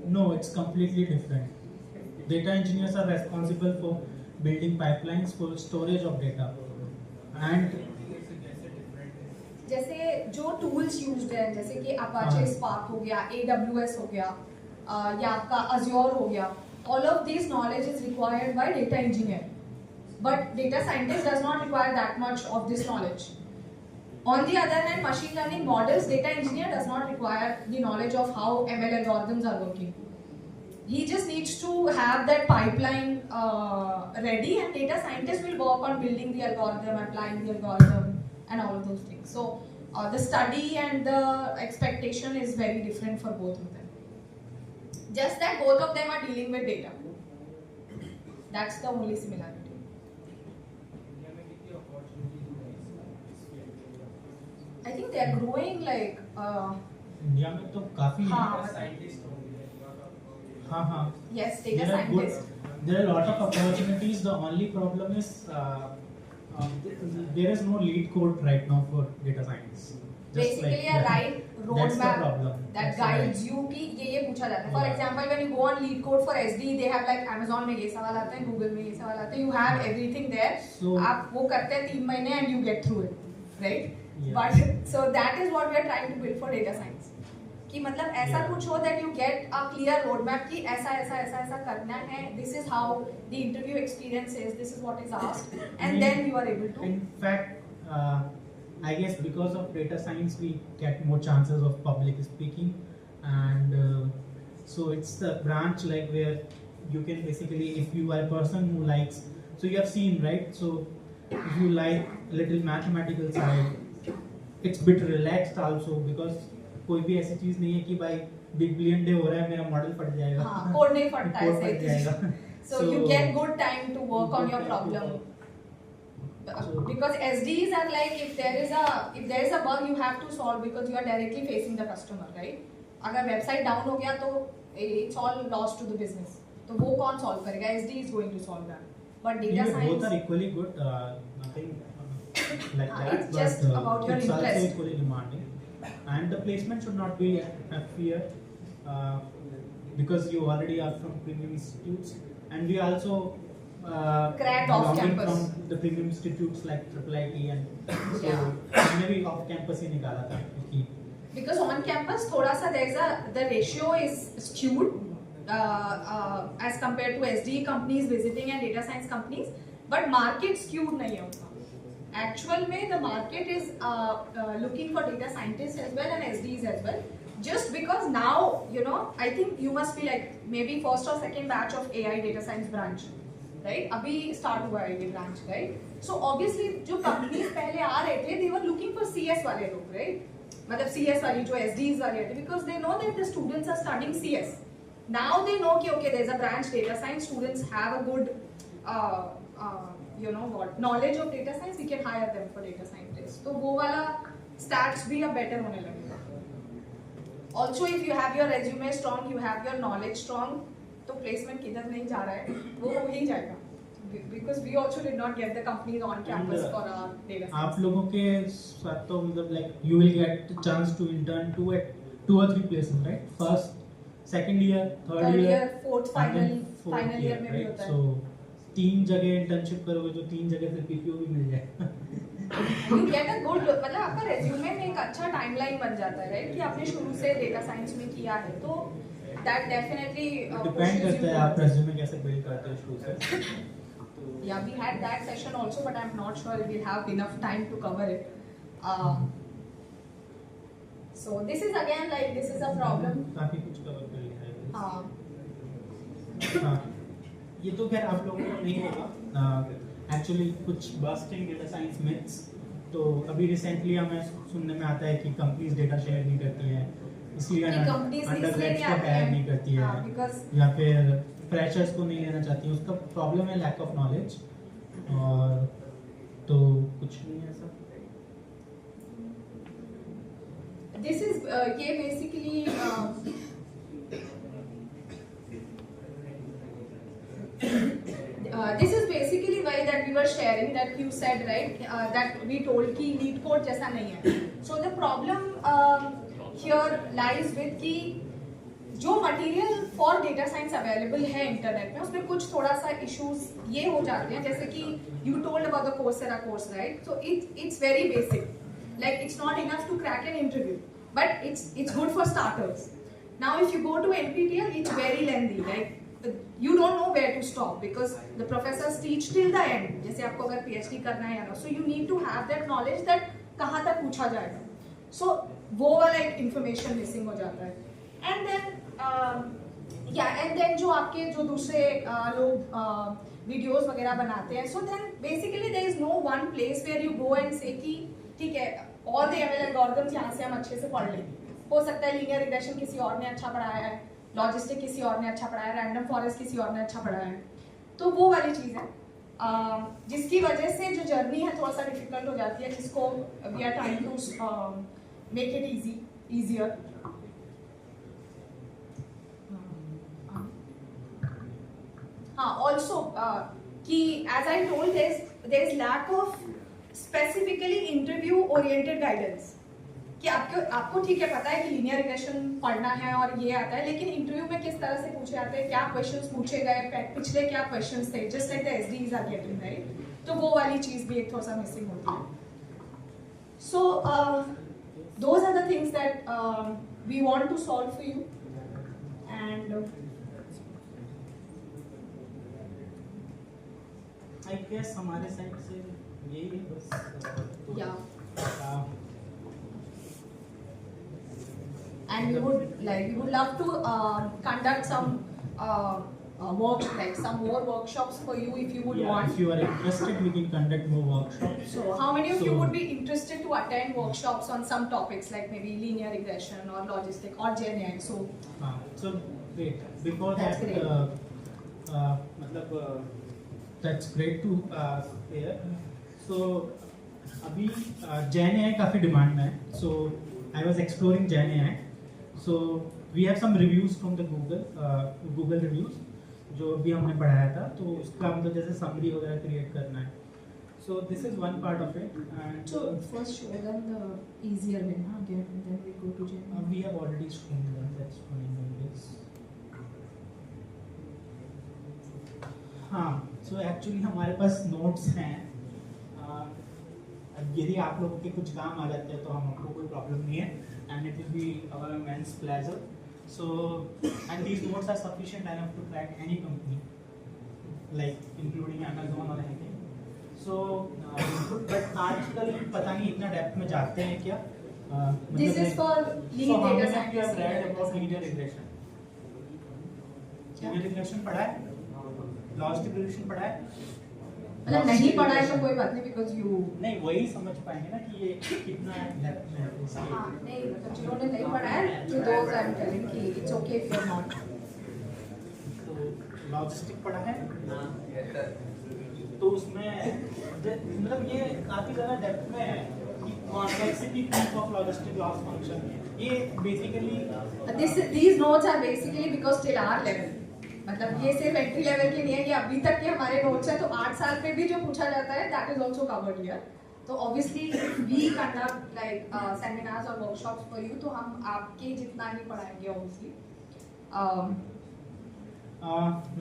No, it's completely different. Data engineers are responsible for building pipelines for storage of data. And जैसे जो tools used हैं जैसे कि Apache Spark हो गया, AWS हो गया, या आपका Azure हो गया, all of these knowledge is required by data engineer. But data scientist does not require that much of this knowledge. On the other hand, machine learning models, data engineer does not require the knowledge of how ML algorithms are working. He just needs to have that pipeline ready, and data scientist will work on building the algorithm, applying the algorithm, and all of those things. So the study and the expectation is very different for both of them. Just that both of them are dealing with data. That's the only similarity. I think they are growing like. India में तो काफी हाँ. हाँ हाँ. Yes, data scientists. There are a lot of opportunities. The only problem is there is no lead code right now for data science. Basically, a right That's the roadmap problem. that guides you कि ये पूछा जाता है. For example, when you go on lead code for SD, they have like Amazon में ये सवाल आते हैं, Google में ये सवाल आते हैं. You have everything there. So आप वो करते हैं 3 महीने and you get through it, right? Yeah. But so that is what we are trying to build for data science. कि मतलब ऐसा Yeah. कुछ हो that you get a clear roadmap कि ऐसा ऐसा ऐसा ऐसा करना है. This is how the interview experience is. This is what is asked, and then you are able to. In fact, I guess because of data science, we get more chances of public speaking, and so it's the branch like where you can basically, if you are a person who likes, so you have seen, right? So if you like little mathematical side, it's bit relaxed also because कोई भी ऐसी चीज नहीं है कि भाई big billion day हो रहा है मेरा मॉडल फट जाएगा. हाँ, कोड नहीं फटता है. कोड फट जाएगा. So you get good time to work on your problem. Because SDs are like if there is a bug you have to solve because you are directly facing the customer, right? अगर website down हो गया तो it's all lost to the business. तो वो कौन solve करेगा? SD is going to solve that. But data science. Both are equally good. Nothing like that. It's just about your it's also interest. equally demanding. And the placement should not be a fear because you already are from premium institutes, and we also Crack off belonging campus. from the premium institutes like IIIT, and so maybe off campus ही निकाला था कि Because on campus थोड़ा सा the ratio is skewed as compared to SD companies visiting and data science companies, but market skewed नहीं है उतना. Actual में the market is looking for data scientists as well and SDs as well. Just because now, I think you must be like maybe first or second batch of AI data science branch, right? अभी start हुआ है ये branch, right? So obviously जो companies पहले आ रहे थे, they were looking for CS वाले लोग, right? मतलब CS वाली जो SDs वाले थे, because they know that the students are studying CS. Now they know कि okay, there's a branch data science. Students have a good knowledge of data science, we can hire them for data scientists. तो वो वाला stats भी अब better होने लगेगा. Also, if you have your resume strong, you have your knowledge strong, तो placement किधर नहीं जा रहा है, वो हो ही जाएगा. Because we also did not get the companies on campus for our data science. आप लोगों के साथ तो मतलब like you will get the chance to intern two or three places, right? First, second year, third year, fourth, and then final fourth year में भी right? होता है. So 3 जगह इंटर्नशिप करोगे तो 3 जगह से PPO भी मिल जाएगा. You get a good मतलब आपका resume में एक अच्छा timeline बन जाता है, right? कि आपने शुरू से data science में किया है, तो that definitely डिपेंड करता है आप रेज्यूमे कैसे बिल्ड करते हो शुरू से. Yeah, we had that session also, but I'm not sure we'll have enough time to cover it. So this is again like this is a problem. काफी कुछ कवर कर लिया है. हाँ. हाँ, ये तो खैर आप लोगों को नहीं होगा. एक्चुअली कुछ बस्टिंग डेटा साइंस मिथ्स तो अभी रिसेंटली हमें सुनने में आता है कि कंपनीज डेटा शेयर नहीं करती हैं, इसलिए अंडरग्रेड्स को हायर नहीं करती है या फिर फ्रेशर्स को नहीं लेना चाहती है. उसका प्रॉब्लम है लैक ऑफ नॉलेज, और तो कुछ नहीं है ऐसा. This is ये basically this is basically why that we were sharing that you said, right, that we told कि lead code जैसा नहीं है. So the problem here lies with कि जो material for data science available है internet में उसमें कुछ थोड़ा सा इश्यूज ये हो जाते हैं, जैसे कि you told about the Coursera course, right? So it's very basic, like it's not enough to crack an interview, but it's good for starters. Now if you go to NPTEL, it's very lengthy, like you don't know where to stop because the professors teach till the end. जैसे आपको अगर PhD करना है या ना, so you need to have that knowledge that कहाँ तक पूछा जाएगा. So वो वाला एक information missing हो जाता है. And then and then जो आपके जो दूसरे लोग videos वगैरह बनाते हैं, so then basically there is no one place where you go and say कि ठीक है all the ML algorithms यहाँ से हम अच्छे से पढ़ लेंगे. हो सकता है लीनियर रिग्रेशन किसी और ने अच्छा पढ़ाया है, लॉजिस्टिक किसी और ने अच्छा पढ़ाया है, रैंडम फॉरेस्ट किसी और ने अच्छा पढ़ाया है. तो वो वाली चीज़ है जिसकी वजह से जो जर्नी है थोड़ा सा डिफिकल्ट हो जाती है, जिसको we are trying to make it easier. हाँ, ऑल्सो कि as I told there is lack of specifically interview oriented guidance. कि आपको ठीक है पता है कि लीनियर रिग्रेशन पढ़ना है और ये आता है, लेकिन इंटरव्यू में किस तरह से पूछे जाते हैं, क्या क्वेश्चंस पूछे गए, पिछले क्या क्वेश्चंस थे, just like the SDEs are getting right. तो वो वाली चीज भी एक थोड़ा सा मिसिंग होती है. So those are the things that we want to solve for you. And I guess हमारे साइड से यही है बस. या and we would love to conduct some some more workshops for you if you would want. If you are interested, we can conduct more workshops. So how many of you would be interested to attend workshops on some topics like maybe linear regression or logistic or GenAI? So wait, before That's that, that's great to hear. So अभी GenAI काफी demand में है. So I was exploring GenAI. So we have some reviews from the Google reviews जो भी हमने पढ़ाया था, तो उसका मतलब जैसे समरी वगैरह क्रिएट करना है. So this is one part of it. And so first show them the easier way, again, and then we go to GenAI. We have already shown them. That's fine. This. हाँ, so actually हमारे पास notes हैं. यदि आप लोगों के कुछ काम आ जाते हैं तो हमको कोई प्रॉब्लम नहीं है, and it will be our immense pleasure. So, and these notes are sufficient enough to crack any company, like including Amazon or anything. So, but आजकल पता नहीं इतना डेप्थ में जाते हैं क्या? This is for lead data science. You have read about linear regression. Linear regression पढ़ा है? Logistic regression पढ़ा है? मतलब नहीं पढ़ा है तो कोई बात नहीं, because you नहीं वही समझ पाएंगे ना कि ये कितना डेप्थ में है इसके. हाँ नहीं, मतलब जिन्होंने नहीं पढ़ा है to those I am telling कि it's okay if you are not. तो लॉजिस्टिक पढ़ा है, तो उसमें मतलब ये काफी ज़्यादा डेप्थ में है कि complexity of logistic loss function. ये basically these notes are basically because till our level, मतलब ये सिर्फ एंट्री लेवल के नहीं है, ये अभी तक के हमारे नोट्स हैं. तो 8 साल पे भी जो पूछा जाता है that is also covered here. तो obviously we conduct like seminars और वर्कशॉप्स फॉर यू, तो हम आपके जितना ही पढ़ाएंगे ऑब्वियसली.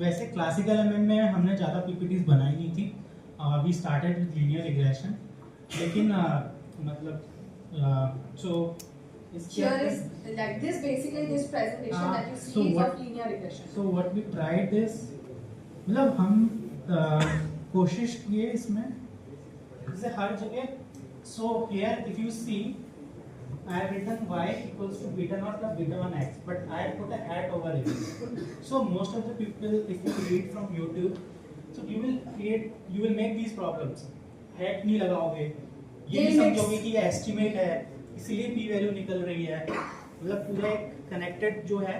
वैसे क्लासिकल एमएल में हमने ज़्यादा पीपीटीज बनाई नहीं थी. We started with linear regression, लेकिन मतलब सो here is like this, basically this presentation that you see is of linear regression. So what we tried is, मतलब हम कोशिश किए इसमें जैसे हर जगह. So here if you see I have written y equals to beta naught plus beta 1x, but I have put a hat over it. So most of the people, if you read from YouTube, so you will make these problems. Hat नहीं लगाओगे, ये नहीं समझोगे कि ये estimate है, इसलिए p value निकल रही है. मतलब पूरा एक कनेक्टेड जो है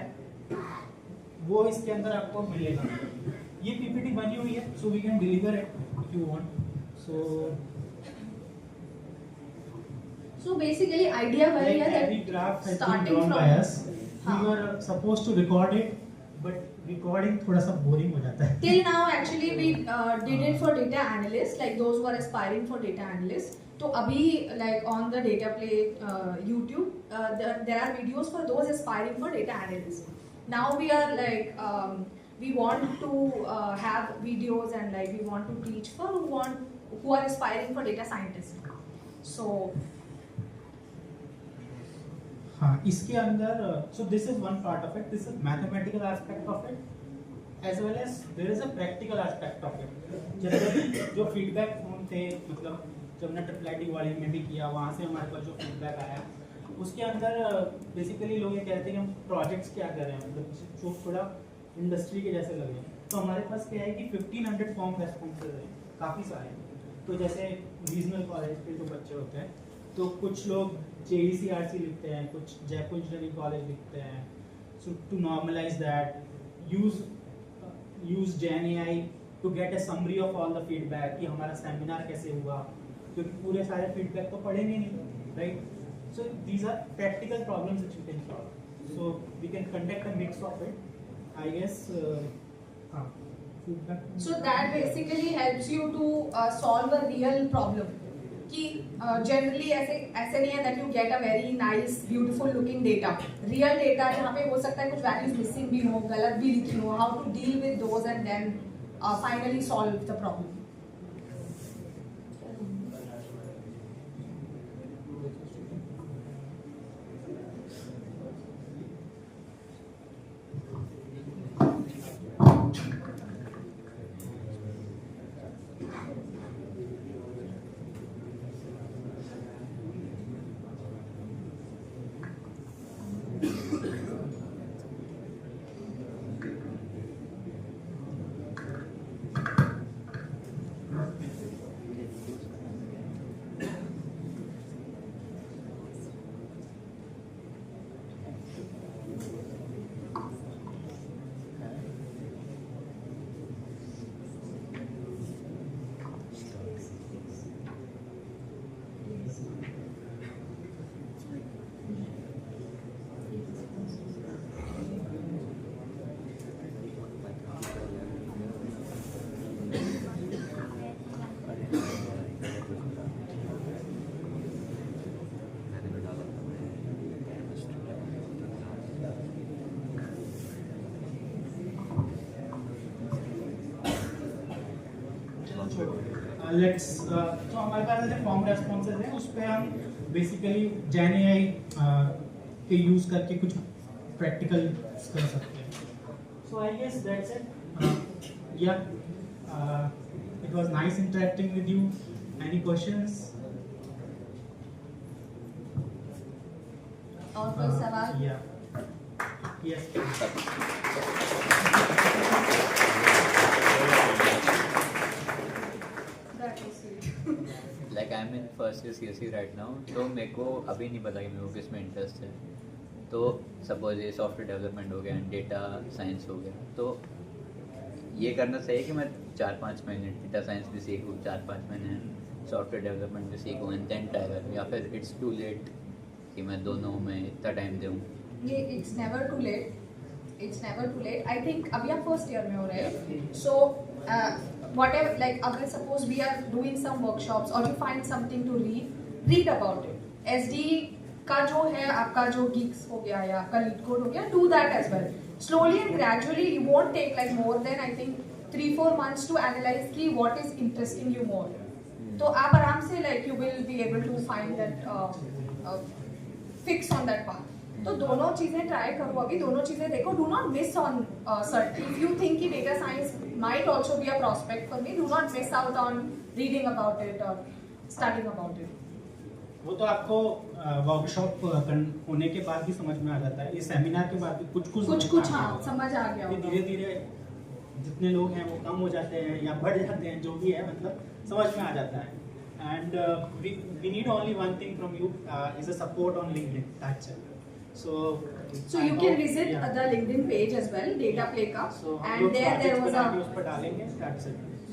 वो इसके अंदर आपको मिलेगा. ये पीपीटी बनी हुई है, so we can deliver it if you want. So basically idea वही है every that graph has been starting drawn from by us. We were supposed to record it, but recording थोड़ा सा boring हो जाता है. Till now actually we did it for data analysts, like those who are aspiring for data analysts. तो अभी like on the data play YouTube there are videos for those aspiring for data analysts. Now we are like we want to have videos and like we want to teach for who are aspiring for data scientists. So हाँ, इसके अंदर so this is one part of it. This is mathematical aspect of it. as well as there is a practical aspect of it. जैसे जो feedback form थे, मतलब जब हमने triple वाले में भी किया, वहाँ से हमारे पास जो feedback आया, उसके अंदर बेसिकली लोग ये कहते हैं कि हम प्रोजेक्ट्स क्या कर रहे हैं, मतलब जो थोड़ा इंडस्ट्री के जैसे लगे। तो हमारे पास क्या है कि 1500 फॉर्म रेस्पॉन्सेज हैं, काफ़ी सारे। तो जैसे रीजनल कॉलेज के जो बच्चे होते हैं, तो कुछ लोग JECRC लिखते हैं, कुछ जयपुर इंजीनियरिंग कॉलेज लिखते हैं। So to normalise that, use JNAI to get a summary of all the feedback कि हमारा सेमिनार कैसे हुआ, क्योंकि पूरे सारे फीडबैक तो पढ़ेंगे नहीं, right? So these are practical problems which we can solve. So we can conduct a mix of it, I guess. So that basically helps you to solve a real problem. कि generally ऐसे नहीं है that you get a very nice beautiful looking data. Real data जहाँ पे हो सकता है कुछ values missing भी हो, गलत भी लिखी हो. How to deal with those and then finally solve the problem. Let's तो हमारे पास जो फॉर्म रेस्पॉन्सेज हैं उस पे हम बेसिकली JNAI के यूज करके कुछ प्रैक्टिकल कर सकते हैं। सो आई गेस दैट्स इट। या it was nice interacting with you. Any questions? और कोई सवाल? या yes. Like I am in first year CSE right now, तो मेरे को अभी नहीं पता कि मेरे को किस में इंटरेस्ट है। तो सपोज ये सॉफ्टवेयर डेवलपमेंट हो गया, डेटा साइंस हो गया, तो ये करना चाहिए कि मैं 4-5 महीने डेटा साइंस भी सीखूँ, 4-5 महीने सॉफ्टवेयर डेवलपमेंट भी सीखूँ एंड देन ट्राई करूँ, या फिर इट्स टू लेट कि मैं दोनों में इतना टाइम दूँ? ये it's never too late, it's never too late. I think अभी आप फर्स्ट ईयर में हो रहे हैं, सो whatever, like अगर suppose we are doing some workshops or you find something to read about it. SD का जो है आपका जो geeks हो गया या आपका lead code हो गया, do that as well. Slowly and gradually, you won't take like more than I think 3-4 months to analyze कि what is interesting you more. तो आप आराम से like you will be able to find that fix on that path. तो दोनों चीजें try करो, अभी दोनों चीजें देखो. Do not miss on certain. If you think कि data science might also be a prospect for me, do not miss out on reading about it or studying about it. वो तो आपको वर्कशॉप होने के बाद भी समझ में आ जाता है, ये सेमिनार के बाद भी कुछ हाँ समझ आ गया होगा. धीरे धीरे जितने लोग हैं वो कम हो जाते हैं या बढ़ जाते हैं, जो भी है मतलब समझ में आ जाता है. And we need only one thing from you, is a support on LinkedIn. That's it. So you can visit the LinkedIn page as well, Data Play का. And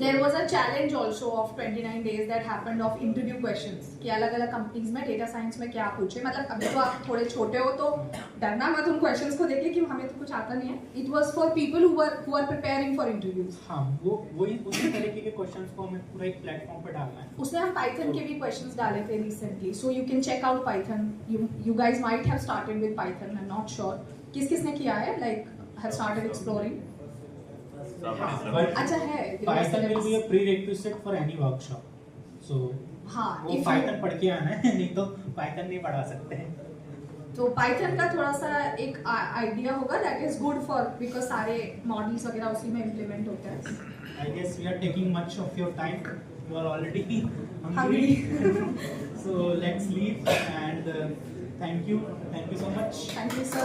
there was a challenge also of 29 days that happened of interview questions. कि अलग-अलग companies में data science में क्या पूछे. मतलब अभी तो आप थोड़े छोटे हो तो डरना मत उन क्वेश्चंस को देख के कि हमें तो कुछ आता नहीं है. It was for people who are preparing for interviews. हाँ, वही उसी तरीके के क्वेश्चंस को हमें पूरा एक प्लेटफॉर्म पे डालना है. उसमें हम Python के भी क्वेश्चंस डाले थे recently, so you can check out Python. You guys might have started with Python. I'm not sure. किसने किया है? Like have started exploring. अच्छा है. Python will be a prerequisite for any workshop. So हाँ, वो Python पढ़ के आना है, नहीं तो Python नहीं पढ़ा सकते. तो पाइथन का थोड़ा सा एक आइडिया होगा that is good for because सारे मॉडल्स वगैरह उसी में इम्प्लीमेंट होते हैं. I guess we are taking much of your time. You are already Hungry. So let's leave and thank you so much. Thank you, sir.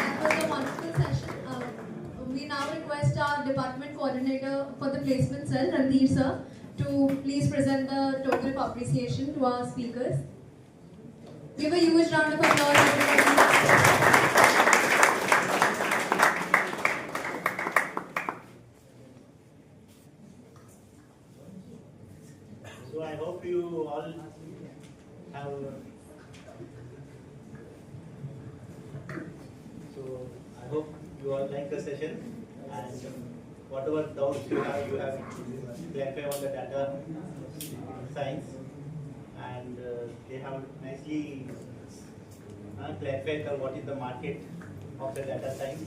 That was a wonderful session. We now request our department coordinator for the placement cell, Randir sir, to please present the token of appreciation to our speakers. Give a huge round of applause, everybody. So I hope you all have. So I hope you all like the session, and whatever doubts you have clarified on the data science, and they have nicely clarified what is the market of the data science.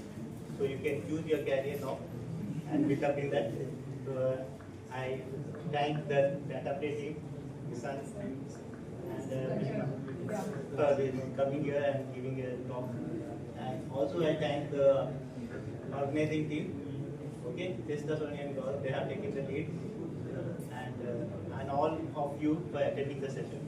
So you can choose your career now and build up in that. So I thank the data play team, Kisan, and for coming here and giving a talk. And also I thank the organizing team. Okay, Testa, Sonia and Gaurav, they have taken the lead, and all of you for attending the session.